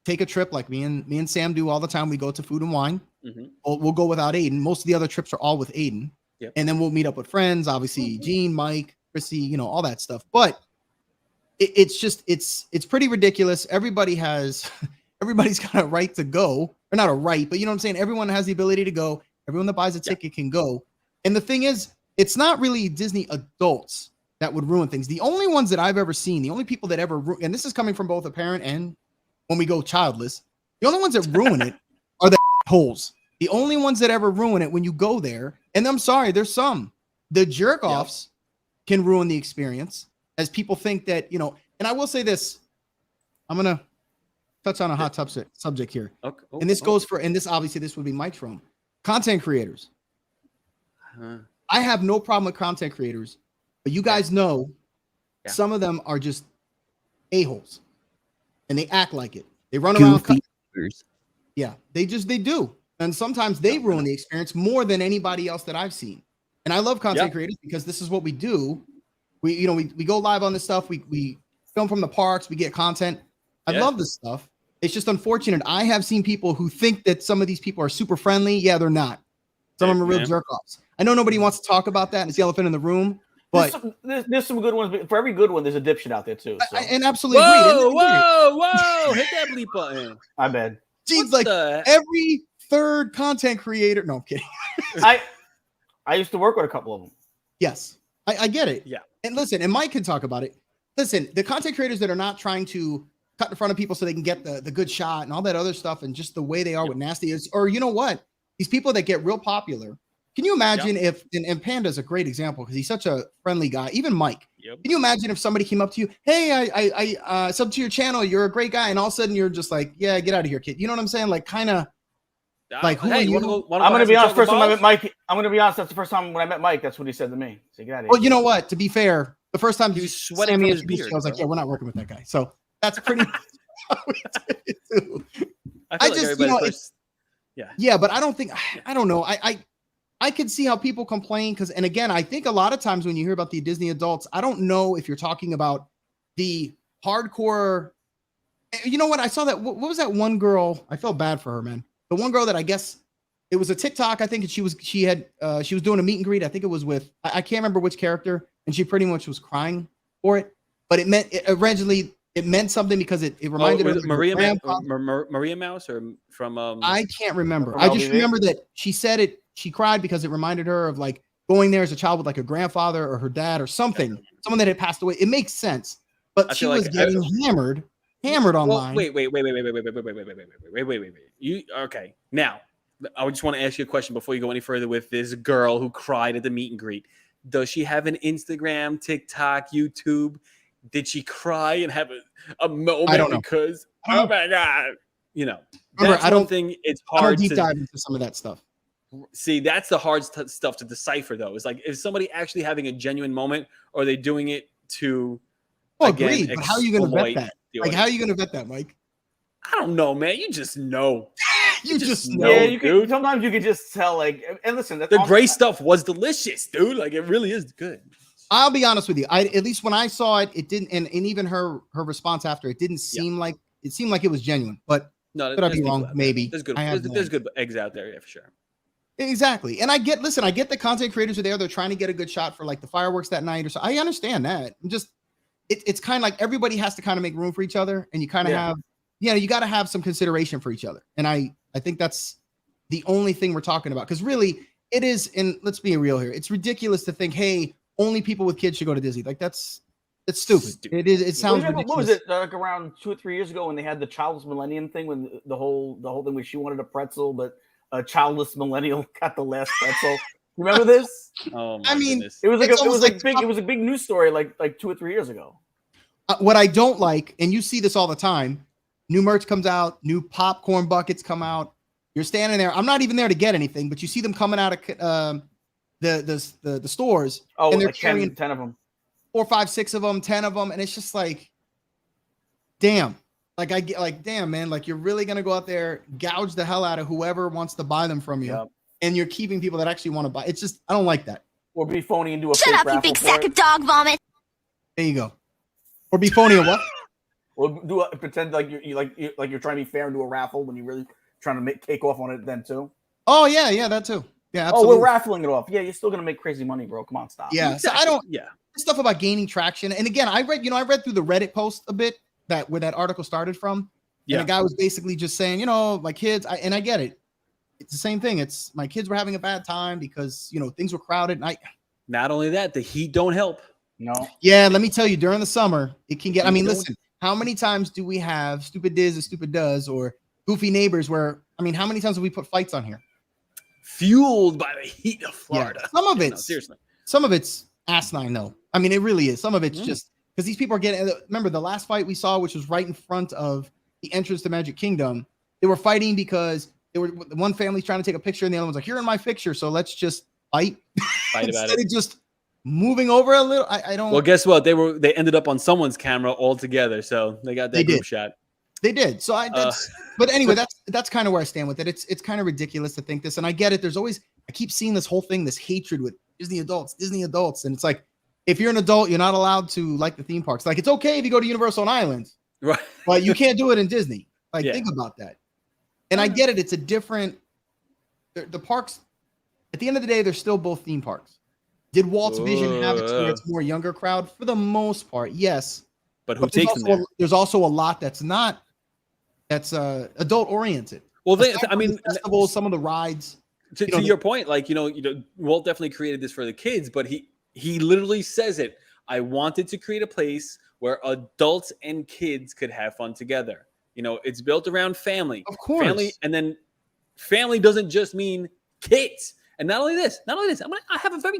take a trip like me and Sam do all the time, we go to Food and Wine. We'll go without Aiden. Most of the other trips are all with Aiden. And then we'll meet up with friends, obviously Gene, Mike, Chrissy, all that stuff. But it's pretty ridiculous. Everybody's got a right to go, or not a right, but you know what I'm saying? Everyone has the ability to go. Everyone that buys a ticket can go. And the thing is, it's not really Disney adults that would ruin things. The only ones that I've ever seen, the only people that ever, and this is coming from both a parent and when we go childless, the only ones that ruin it are the holes. The only ones that ever ruin it when you go there, and I'm sorry, there's some. The jerk-offs can ruin the experience, as people think that, and I will say this, I'm going to touch on a hot subject here. Okay. And this goes for, and this obviously this would be Mike's room. Content creators. I have no problem with content creators, but you guys know some of them are just a-holes and they act like it. They run around. Yeah, they do. And sometimes they ruin the experience more than anybody else that I've seen. And I love content creators because this is what we do. We go live on this stuff. We film from the parks. We get content. I love this stuff. It's just unfortunate. I have seen people who think that some of these people are super friendly. Yeah, they're not. Some of them are real jerk-offs. I know nobody wants to talk about that. It's the elephant in the room. But there's some good ones. But for every good one, there's a dipshit out there too. So. And absolutely whoa! Hit that bleep button. I bet. Geez, like every third content creator. No, I'm kidding. I used to work with a couple of them. Yes, I get it. Yeah. And listen, and Mike can talk about it. Listen, the content creators that are not trying to cut in front of people so they can get the good shot and all that other stuff, and just the way they are with nasty is, or you know what? These people that get real popular. Can you imagine if, and Panda's a great example because he's such a friendly guy, even Mike. Can you imagine if somebody came up to you, hey, I sub to your channel, you're a great guy, and all of a sudden you're just like, yeah, get out of here, kid. You know what I'm saying? Like kind of like, who are you? I'm going to be honest. First time I met Mike, I'm going to be honest. That's the first time when I met Mike. That's what he said to me. So get out of here. Well, you know what? To be fair, the first time he was sweating his beard, I was like, yeah, we're not working with that guy. So that's pretty much how we did it too. I just, yeah, but I don't think, I don't know. I could see how people complain because, and again, I think a lot of times when you hear about the Disney adults, I don't know if you're talking about the hardcore. You know what? I saw that. What was that one girl? I felt bad for her, man. The one girl that I guess it was a TikTok. I think she was doing a meet and greet. I think it was with, I can't remember which character, and she pretty much was crying for it. But it meant something because it reminded her of Maria Mouse or from I can't remember. I just remember that she said it. She cried because it reminded her of like going there as a child with like a grandfather or her dad or something, someone that had passed away. It makes sense, but she was getting hammered online. Wait. You okay? Now, I just want to ask you a question before you go any further with this girl who cried at the meet and greet. Does she have an Instagram, TikTok, YouTube? Did she cry and have a moment? I don't know. Because oh my god, that's I don't think it's hard to deep dive into some of that stuff. See, that's the hard stuff to decipher, though. It's like, is somebody actually having a genuine moment, or are they doing it to? Well, agreed. But how are you going to vet that? Like, how are you going to vet that, Mike? I don't know, man. You just know. you just know. Yeah, dude. Sometimes you can just tell. Like, and listen, the gray stuff was delicious, dude. Like, it really is good. I'll be honest with you. At least when I saw it, it didn't, and even her response after, it didn't seem like it seemed like it was genuine. But no, could I be wrong? Maybe there's good eggs out there, yeah, for sure. Exactly. And I get the content creators are there. They're trying to get a good shot for like the fireworks that night or so. I understand that. It's kind of like everybody has to kind of make room for each other. And you kind of have, you got to have some consideration for each other. And I think that's the only thing we're talking about. Because really it is, and let's be real here. It's ridiculous to think, hey, only people with kids should go to Disney. Like it's stupid. It is. It sounds ridiculous. What was it like around 2 or 3 years ago when they had the childless millennium thing, when the whole thing where she wanted a pretzel, but a childless millennial got the last pretzel. Remember this? Oh my goodness. It was a big news story like 2 or 3 years ago. What I don't like, and you see this all the time, new merch comes out, new popcorn buckets come out. You're standing there. I'm not even there to get anything, but you see them coming out of the stores. Oh, and they're like carrying 10 of them. 4, 5, 6 of them, 10 of them, and it's just like, damn. Like I get like, damn, man, like you're really gonna go out there, gouge the hell out of whoever wants to buy them from you, and you're keeping people that actually want to buy. It's just, I don't like that. Or be phony and do a Shut fake up, you raffle big for sack it. of dog vomit. There you go. Or be phony or what? Or do pretend like you're trying to be fair and do a raffle when you're really trying to make cake off on it then too. Oh yeah, that too. Yeah, absolutely. Oh, we're raffling it off. Yeah, you're still gonna make crazy money, bro. Come on, stop. Yeah, Exactly. so I don't. Yeah. Stuff about gaining traction, and again, I read through the Reddit post a bit where that article started from. Yeah. And the guy was basically just saying, my kids, and I get it. It's the same thing. It's my kids were having a bad time because things were crowded. And Not only that, the heat don't help. No. Yeah, let me tell you, during the summer, it can get. I mean, listen, how many times do we have Stupid Diz and Stupid Does or Goofy Neighbors? Where how many times have we put fights on here? Fueled by the heat of Florida. Yeah, some of it, seriously. Some of it's asinine, though. I mean, it really is. Some of it's just because these people are getting. Remember the last fight we saw, which was right in front of the entrance to Magic Kingdom. They were fighting because one family's trying to take a picture, and the other one's like, "You're in my picture, so let's just fight." Fight about Instead it. of just moving over a little. I don't. Well, guess what? They ended up on someone's camera altogether, so they got that group shot. They did. So but anyway, that's kind of where I stand with it. It's kind of ridiculous to think this, and I get it. I keep seeing this whole thing, this hatred with Disney adults, and it's like, if you're an adult, you're not allowed to like the theme parks. Like, it's okay if you go to Universal and Islands, right? But you can't do it in Disney. Like, Yeah. think about that. And I get it. It's a different. The parks, at the end of the day, they're still both theme parks. Did Walt's vision have it where it's more younger crowd? For the most part, yes. But who takes them there? There's also a lot that's not. That's adult oriented. Well, the festivals, some of the rides. To your point, like Walt definitely created this for the kids, but he literally says it. I wanted to create a place where adults and kids could have fun together. It's built around family, of course. Family, and then family doesn't just mean kids. And not only this. I have a very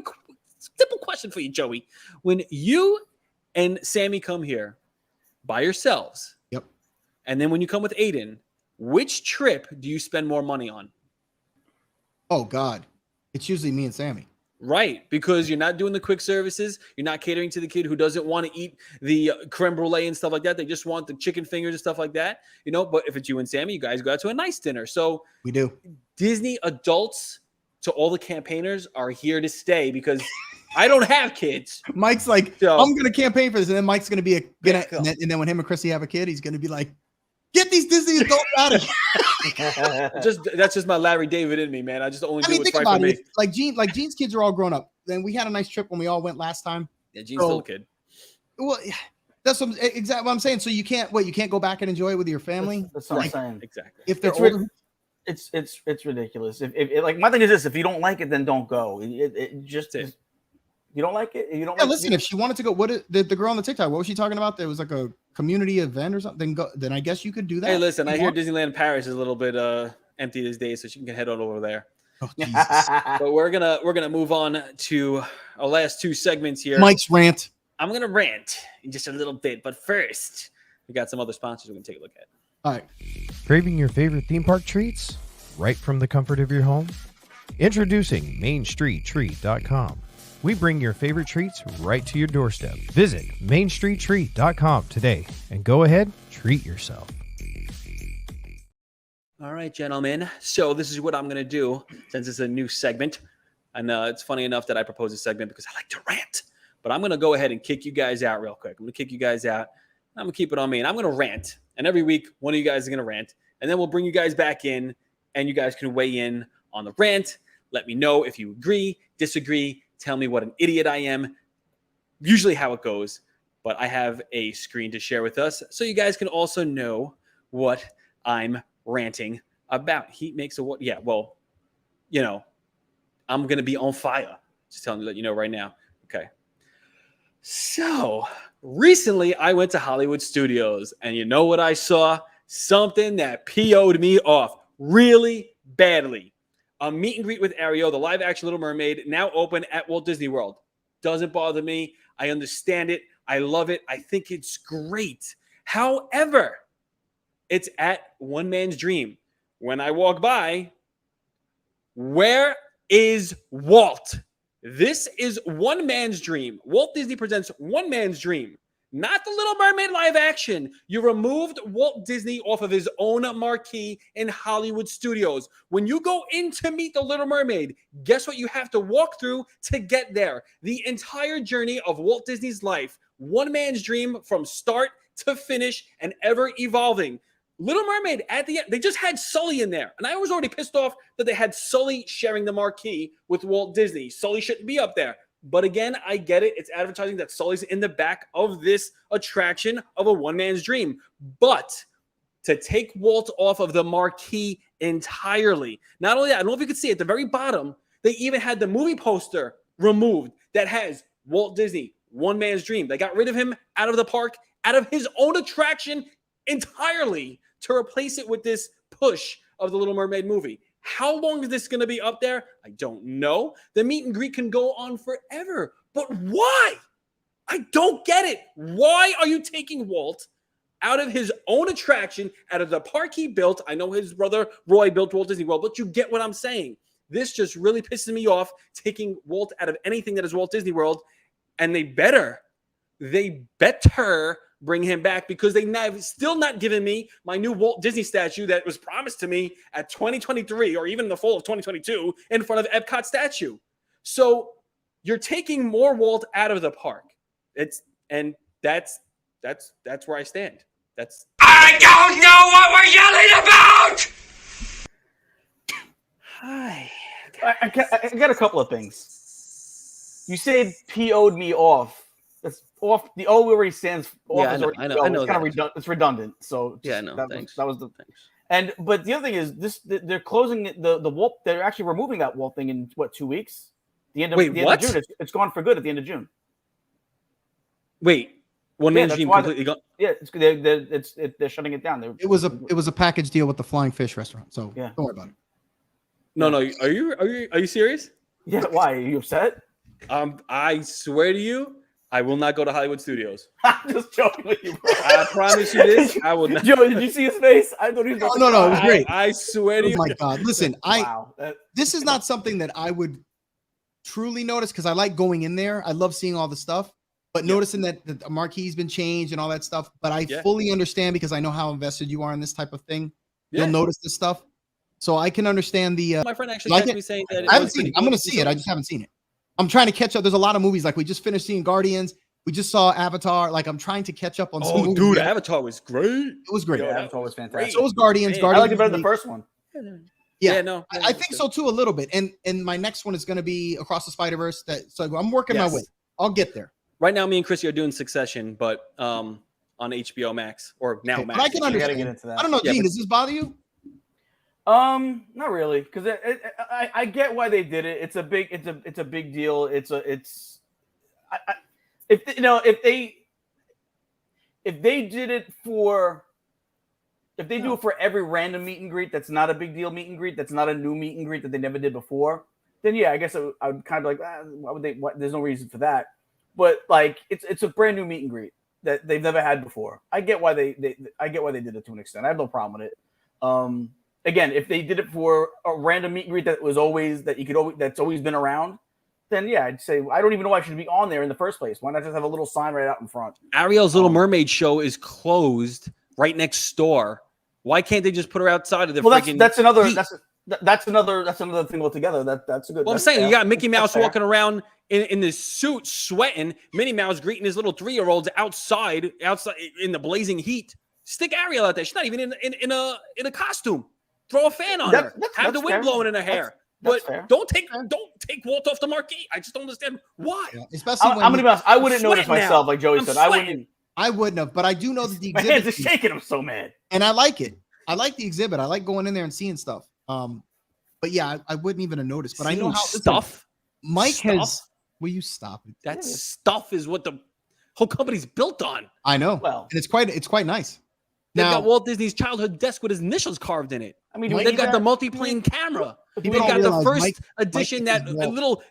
simple question for you, Joey. When you and Sammy come here by yourselves. Yep. And then when you come with Aiden, which trip do you spend more money on? Oh, God. It's usually me and Sammy. Right. Because you're not doing the quick services. You're not catering to the kid who doesn't want to eat the creme brulee and stuff like that. They just want the chicken fingers and stuff like that. But if it's you and Sammy, you guys go out to a nice dinner. So we do. Disney adults to all the campaigners are here to stay because I don't have kids. Mike's like, so, I'm going to campaign for this. And then Mike's going to be and then when him and Chrissy have a kid, he's going to be like, get these Disney adults out of here. That's just my Larry David in me, man. I just only do what's think right about for it. me. Like Gene's kids are all grown up. Then we had a nice trip when we all went last time. Yeah, Gene's still a kid. Well, that's exactly what I'm saying. So you can't go back and enjoy it with your family. That's what I'm saying. Exactly. If they're older, it's ridiculous. If like my thing is this: if you don't like it, then don't go. It just is. You don't like it? You don't. Yeah, like listen. If she wanted to go, the girl on the TikTok? What was she talking about? There was like a community event or something. Then I guess you could do that. Hey, listen. I hear Disneyland Paris is a little bit empty these days, so she can head on over there. Oh, Jesus. But we're gonna move on to our last two segments here. Mike's rant. I'm gonna rant in just a little bit, but first we got some other sponsors we can take a look at. All right. Craving your favorite theme park treats right from the comfort of your home? Introducing MainStreetTreat.com. We bring your favorite treats right to your doorstep. Visit MainStreetTreat.com today and go ahead, treat yourself. All right, gentlemen. So this is what I'm going to do since it's a new segment. And it's funny enough that I proposed this segment because I like to rant. But I'm going to go ahead and kick you guys out real quick. I'm going to kick you guys out. I'm going to keep it on me. And I'm going to rant. And every week, one of you guys is going to rant. And then we'll bring you guys back in. And you guys can weigh in on the rant. Let me know if you agree, disagree. Tell me what an idiot I am. Usually how it goes. But I have a screen to share with us. So you guys can also know what I'm ranting about. Heat makes a what? Yeah, well, I'm gonna be on fire. Just telling you, let you know right now. Okay. So recently I went to Hollywood Studios, and you know what I saw? Something that PO'd me off really badly. A meet and greet with Ariel, the live action Little Mermaid, now open at Walt Disney World. Doesn't bother me. I understand it. I love it. I think it's great. However, it's at one man's dream. When I walk by, where is Walt? This is one man's dream. Walt Disney presents one man's dream, not the Little Mermaid live action. You removed Walt Disney off of his own marquee in Hollywood studios. When you go in to meet the Little Mermaid, guess what you have to walk through to get there? The entire journey of Walt Disney's life. One man's dream from start to finish and ever evolving. Little Mermaid at the end, they just had Sully in there. And I was already pissed off that they had Sully sharing the marquee with Walt Disney. Sully shouldn't be up there. But again, I get it. It's advertising that Sully's in the back of this attraction of a one man's dream. But to take Walt off of the marquee entirely, not only that, I don't know if you could see at the very bottom, they even had the movie poster removed that has Walt Disney, one man's dream. They got rid of him out of the park, out of his own attraction entirely, to replace it with this push of the Little Mermaid movie. How long is this going to be up there? I don't know. The meet and greet can go on forever. But why? I don't get it. Why are you taking Walt out of his own attraction, out of the park he built? I know his brother Roy built Walt Disney World, but you get what I'm saying. This just really pisses me off, taking Walt out of anything that is Walt Disney World. And they better bring him back, because they have still not given me my new Walt Disney statue that was promised to me at 2023 or even in the fall of 2022 in front of Epcot statue. So you're taking more Walt out of the park. That's where I stand. I don't know what we're yelling about! Hi. I got a couple of things. You said PO'd me off. That's off. The O already stands. Yeah, I know. It's kind of redundant. It's redundant. So yeah, no. Thanks. That was the thing. But the other thing is they're closing the Walt. They're actually removing that Walt thing in 2 weeks. The end of June. It's gone for good at the end of June. Wait, one man's dream completely gone. Yeah, they're shutting it down. It was a package deal with the Flying Fish restaurant. So yeah, don't worry about it. No. Are you serious? Yeah. Why? Are you upset? I swear to you, I will not go to Hollywood Studios. I'm just joking with you, bro. I promise you this. I will not. Joe, did you see his face? I thought he was. No, it was great. I swear to you. Oh my God! Listen, this is not something that I would truly notice, because I like going in there. I love seeing all the stuff, but noticing that the marquee's been changed and all that stuff. But I fully understand, because I know how invested you are in this type of thing. You'll notice this stuff, so I can understand the. My friend actually texted me saying that I haven't seen it. I'm going to see it. I just haven't seen it. I'm trying to catch up. There's a lot of movies. Like, we just finished seeing Guardians. We just saw Avatar. Like, I'm trying to catch up on some movies. Dude, Avatar was great. It was great. Yeah, Avatar was fantastic. So was Guardians. I liked it better than the first one. Yeah, I think so too, a little bit. And my next one is going to be Across the Spider-Verse. So I'm working my way. I'll get there. Right now, me and Chrissy are doing Succession, but on HBO Max, or now Max. But I can understand. Get into that. I don't know, Gene. Does this bother you? Not really, because I get why they did it. It's a big deal. If they did it for. If they do it for every random meet and greet, that's not a big deal meet and greet. That's not a new meet and greet that they never did before. Then yeah, I guess I would kind of like, why would they? There's no reason for that. But like, it's a brand new meet and greet that they've never had before. I get why they did it to an extent. I have no problem with it. Again, if they did it for a random meet and greet that's always been around, then yeah, I'd say I don't even know why it should be on there in the first place. Why not just have a little sign right out in front? Ariel's Little Mermaid show is closed right next door. Why can't they just put her outside of the freaking? That's another thing altogether. That's a good. Well, I'm saying you got Mickey Mouse walking around in this suit, sweating. Minnie Mouse greeting his little 3-year-olds outside in the blazing heat. Stick Ariel out there. She's not even in a costume. Throw a fan on her. Have the wind blowing in her hair. But don't take Walt off the marquee. I just don't understand why. Yeah, especially I'm gonna be honest. I wouldn't notice myself, like Joey said. I wouldn't have, but I do know that the exhibit. My hands are shaking. I'm so mad. And I like it. I like the exhibit. I like going in there and seeing stuff. But yeah, I wouldn't even have noticed. But I know how stuff. Mike has. Will you stop it? That stuff is what the whole company's built on. I know. Well, and it's quite nice. They've got Walt Disney's childhood desk with his initials carved in it. I mean, they've got the multi-plane camera. They've got the first edition, that little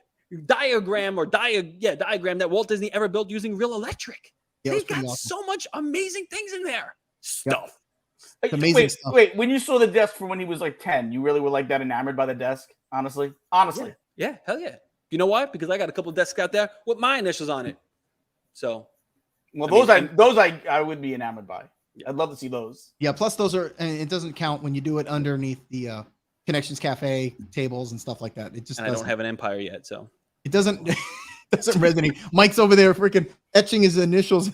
diagram that Walt Disney ever built using real electric. Yeah, they've got so much amazing things in there. Stuff. Yep. Amazing stuff. Wait, when you saw the desk from when he was like 10, you really were like that enamored by the desk? Honestly? Yeah, hell yeah. You know why? Because I got a couple of desks out there with my initials on it. So, well, I would be enamored by. I'd love to see those. Yeah. Plus, those are, and it doesn't count when you do it underneath the Connections Cafe tables and stuff like that. It just. And I don't have an Empire yet, so it doesn't resonate. Mike's over there freaking etching his initials in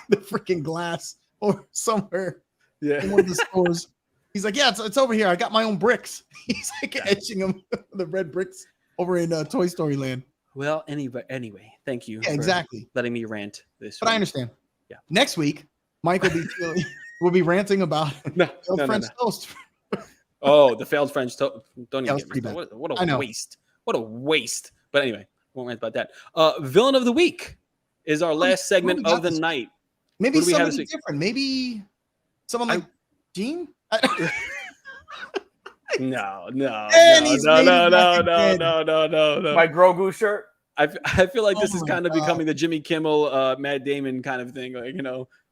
the freaking glass or somewhere. Yeah. In one of the stores. He's like, yeah, it's over here. I got my own bricks. He's like etching them, the red bricks over in Toy Story Land. Well, anyway, thank you. Yeah, exactly. Letting me rant this. But I understand. Yeah. Next week, Mike will be ranting about French toast. Oh, the failed French toast. Don't Yeah, even get me started. What I a know. waste. What a waste. But anyway, won't rant about that. Villain of the week is our last segment of the night. Maybe Who do we have somebody this week? different. Maybe someone like Gene. No. And he's No. made it back again. My Grogu shirt. I feel like this Oh is my kind of God. becoming the Jimmy Kimmel, Matt Damon kind of thing. Like,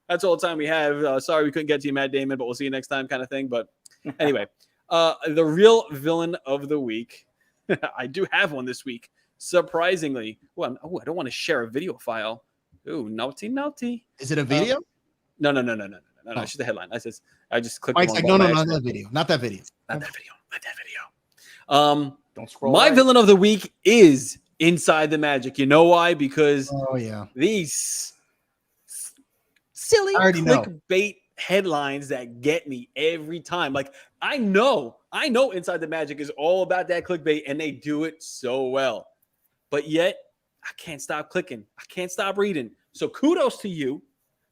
that's all the time we have. Sorry we couldn't get to you, Matt Damon, but we'll see you next time kind of thing. But anyway, the real villain of the week. I do have one this week. Surprisingly. Well, I don't want to share a video file. Ooh, naughty. Is it a video? No. It's just the headline. I just clicked. Mike's on like, one no, by not accident. that video. Not that video. Not that video. Don't scroll. My right. villain of the week is Inside the Magic. You know why? Because Oh yeah. these silly I already know. clickbait headlines that get me every time. Like I know Inside the Magic is all about that clickbait and they do it so well. But yet I can't stop clicking. I can't stop reading. So kudos to you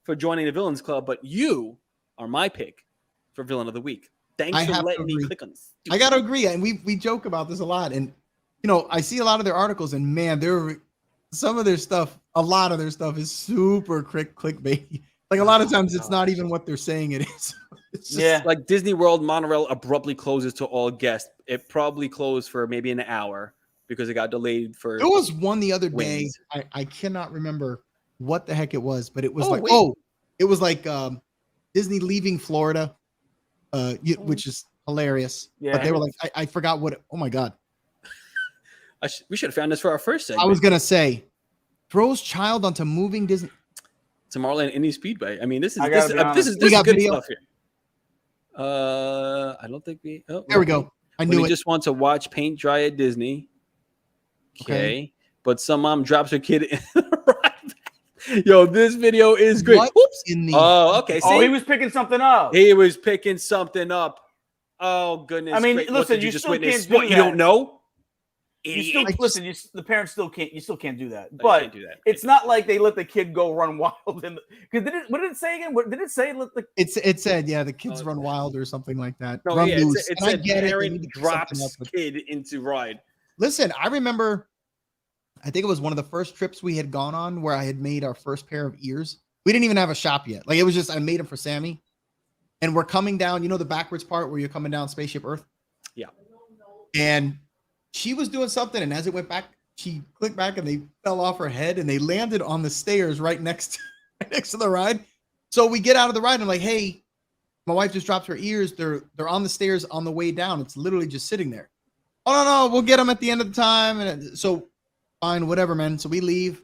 for joining the Villains Club, but you are my pick for Villain of the Week. Thanks I for have to letting me agree. click on this. I gotta agree, and we joke about this a lot. And I see a lot of their articles, and man, some of their stuff, a lot of their stuff is super clickbait. Like a lot of times, it's not even what they're saying it is. It's just, Like Disney World monorail abruptly closes to all guests. It probably closed for maybe an hour because it got delayed for. There was one the other day. Wings. I cannot remember what the heck it was, but it was Oh, it was like Disney leaving Florida, which is hilarious. Yeah. But they were like, I forgot what. Oh my god! We should have found this for our first segment. I was gonna say, throws child onto moving Disney. Tomorrowland Indy Speedway. I mean, this is I gotta be honest. this We is got good video? stuff here. I don't think we. Oh, There we go. I When knew you it. just want to watch paint dry at Disney. Okay. But some mom drops her kid in the ride. Yo, this video is great. What Whoops. in the? Oh, okay. See, Oh, he was picking something up. he was picking something up. Oh goodness. I mean, great. What listen, did you just still witness? can't do What you that. don't know? You Idiot. still listen. The parents still can't. You still can't do that. I But can't do that. it's not like they let the kid go run wild. What did it say again? What did it say? Let the It said, yeah, the kids Oh, run wild or something like that. No, Run yeah, loose. it And I said get it, they parent need to do something else, drops but- kid into ride. Listen, I remember, I think it was one of the first trips we had gone on where I had made our first pair of ears. We didn't even have a shop yet. Like it was just, I made them for Sammy. And we're coming down, the backwards part where you're coming down Spaceship Earth? Yeah. And she was doing something. And as it went back, she clicked back and they fell off her head and they landed on the stairs right next to the ride. So we get out of the ride and I'm like, hey, my wife just dropped her ears. They're on the stairs on the way down. It's literally just sitting there. Oh, no, we'll get them at the end of the time. And so fine, whatever, man. So we leave,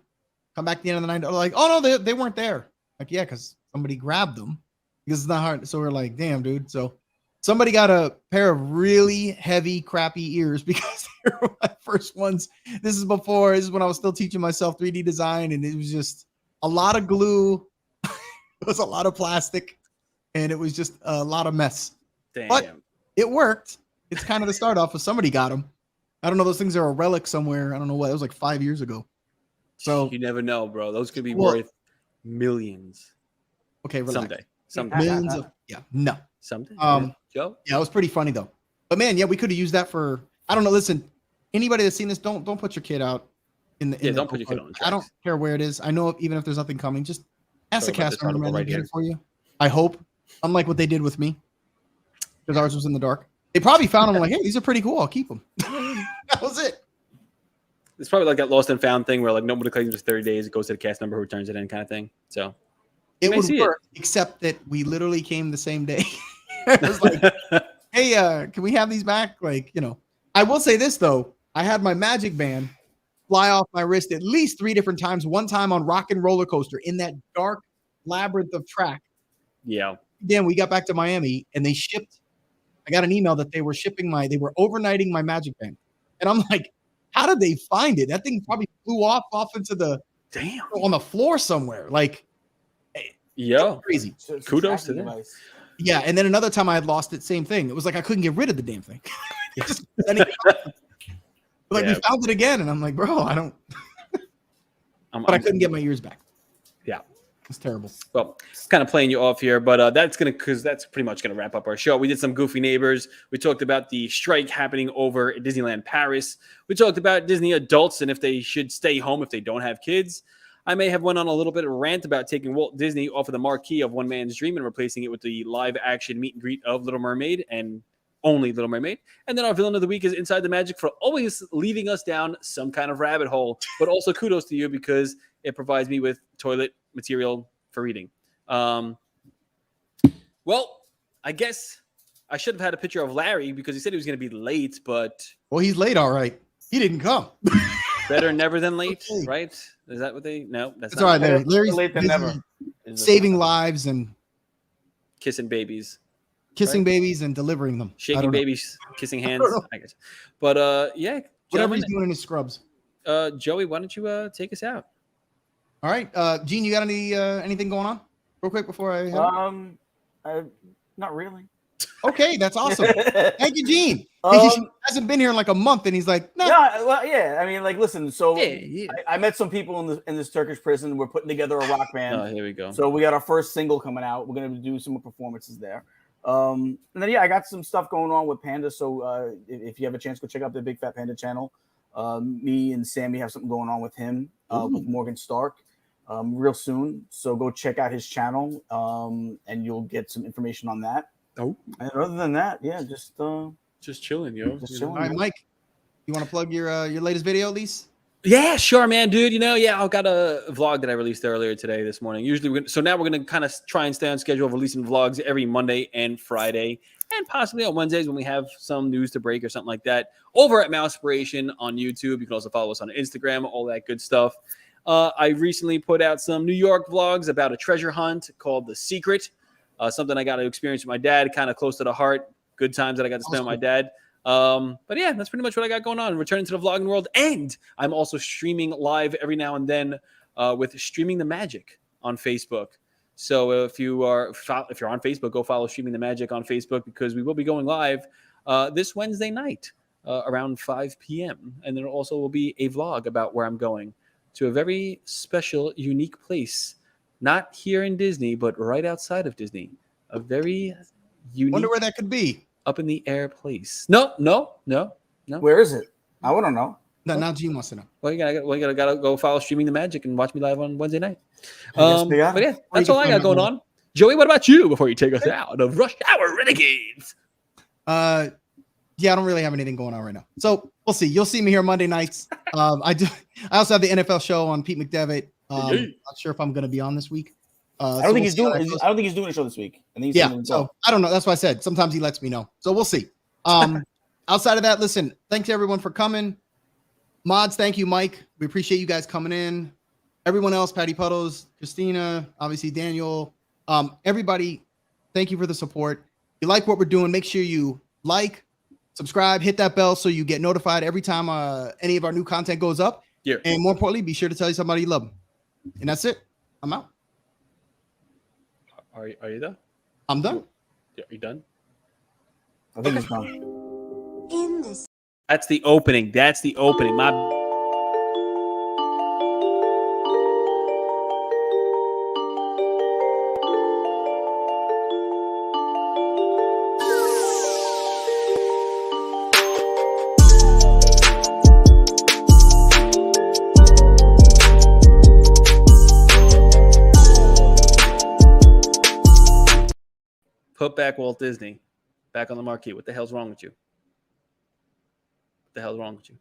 come back at the end of the night. They're like, oh, no, they weren't there. Like, yeah, because somebody grabbed them because it's not hard. So we're like, damn, dude. So somebody got a pair of really heavy, crappy ears because they were my first ones. This is when I was still teaching myself 3D design. And it was just a lot of glue. It was a lot of plastic. And it was just a lot of mess. Damn. But it worked. It's kind of the start off. If somebody got them, I don't know. Those things are a relic somewhere. I don't know what. It was like 5 years ago. So you never know, bro. Those could be Well- worth millions okay, relax. someday. Millions of no. Someday. Joe. Yeah, it was pretty funny though. But man, yeah, we could have used that for. I don't know. Listen, anybody that's seen this, don't put your kid out in the. Yeah, don't put your kid on the I don't tracks. care where it is. I know even if there's nothing coming, just ask the Sorry about cast this member, article man. right They'll get here. it for you. I hope. Unlike what they did with me, because ours was in the dark. They probably found them like, hey, these are pretty cool. I'll keep them. That was it. It's probably like that lost and found thing where like nobody claims it's 30 days. It goes to the cast member who returns it in kind of thing. So It may would see work, except that we literally came the same day. It was like, hey, can we have these back? Like, I will say this though. I had my Magic Band fly off my wrist at least 3 different times. One time on Rock and Roller Coaster in that dark labyrinth of track. Yeah. Then we got back to Miami and they shipped. I got an email that they were overnighting my Magic Band. And I'm like, how did they find it? That thing probably flew off into the on the floor somewhere. Like, yeah, crazy. Kudos to them. Yeah, and then another time I had lost it, same thing. It was like I couldn't get rid of the damn thing. We found it again, and I'm like, bro, I don't. But I couldn't get my ears back. Yeah, it's terrible. Well, it's kind of playing you off here, but that's pretty much gonna wrap up our show. We did some goofy neighbors. We talked about the strike happening over at Disneyland Paris. We talked about Disney adults and if they should stay home if they don't have kids. I may have went on a little bit of a rant about taking Walt Disney off of the marquee of One Man's Dream and replacing it with the live action meet and greet of Little Mermaid and only Little Mermaid. And then our villain of the week is Inside the Magic for always leading us down some kind of rabbit hole. But also kudos to you because it provides me with toilet material for reading. Well, I guess I should have had a picture of Larry because he said he was going to be late, but... Well, he's late, all right. He didn't come. Better never than late, right? Is that what they... No, that's all right, Larry. Larry's late than never. Saving lives and... Kissing babies. Kissing babies and delivering them. Shaking babies, kissing hands, I guess. But, yeah. Whatever he's doing in his scrubs. Joey, why don't you take us out? All right. Gene, you got anything going on? Real quick before I... Not really. Okay, that's awesome. Thank you, Gene. He hasn't been here in like a month, and he's like, "No." Yeah, well, yeah. I mean, like, listen. So I met some people in this Turkish prison. We're putting together a rock band. Oh, here we go. So we got our first single coming out. We're gonna do some performances there. And then I got some stuff going on with Panda. So if you have a chance, go check out the Big Fat Panda channel. Me and Sammy have something going on with him with Morgan Stark real soon. So go check out his channel, and you'll get some information on that. Oh, and other than that, yeah, just chilling, yo. Just chilling. All right, Mike, you want to plug your latest video, at least? Yeah, sure, man, dude. I've got a vlog that I released earlier today, this morning. Usually, now we're gonna kind of try and stay on schedule of releasing vlogs every Monday and Friday, and possibly on Wednesdays when we have some news to break or something like that. Over at Mousepiration on YouTube, you can also follow us on Instagram, all that good stuff. I recently put out some New York vlogs about a treasure hunt called The Secret. Something I got to experience with my dad, kind of close to the heart. Good times that I got to spend with my dad. But yeah, that's pretty much what I got going on. Returning to the vlogging world. And I'm also streaming live every now and then with Streaming the Magic on Facebook. So if you're on Facebook, go follow Streaming the Magic on Facebook because we will be going live this Wednesday night around 5 p.m. And there also will be a vlog about where I'm going to a very special, unique place. Not here in Disney, but right outside of Disney. A very unique... Wonder where that could be. Up in the air place. No. Where is it? I want to know. No, now Gene wants to know. Well, you gotta go follow Streaming the Magic and watch me live on Wednesday night. But yeah, that's all I got going on. Joey, what about you before you take us out of Rush Hour Renegades? Yeah, I don't really have anything going on right now. So we'll see. You'll see me here Monday nights. I also have the NFL show on Pete McDevitt. Not sure if I'm going to be on this week. I don't think he's doing a show this week. So I don't know. That's why I said sometimes he lets me know. So we'll see. Outside of that, listen, thanks everyone for coming. Mods, thank you, Mike. We appreciate you guys coming in. Everyone else, Patty Puddles, Christina, obviously Daniel, everybody, thank you for the support. If you like what we're doing, make sure you like, subscribe, hit that bell so you get notified every time any of our new content goes up. Yeah. And more importantly, be sure to tell somebody you love them. And that's it. I'm out. Are you done? I'm done. Yeah, are you done? I think it's done. That's the opening. My Put back Walt Disney back on the marquee. What the hell's wrong with you? What the hell's wrong with you?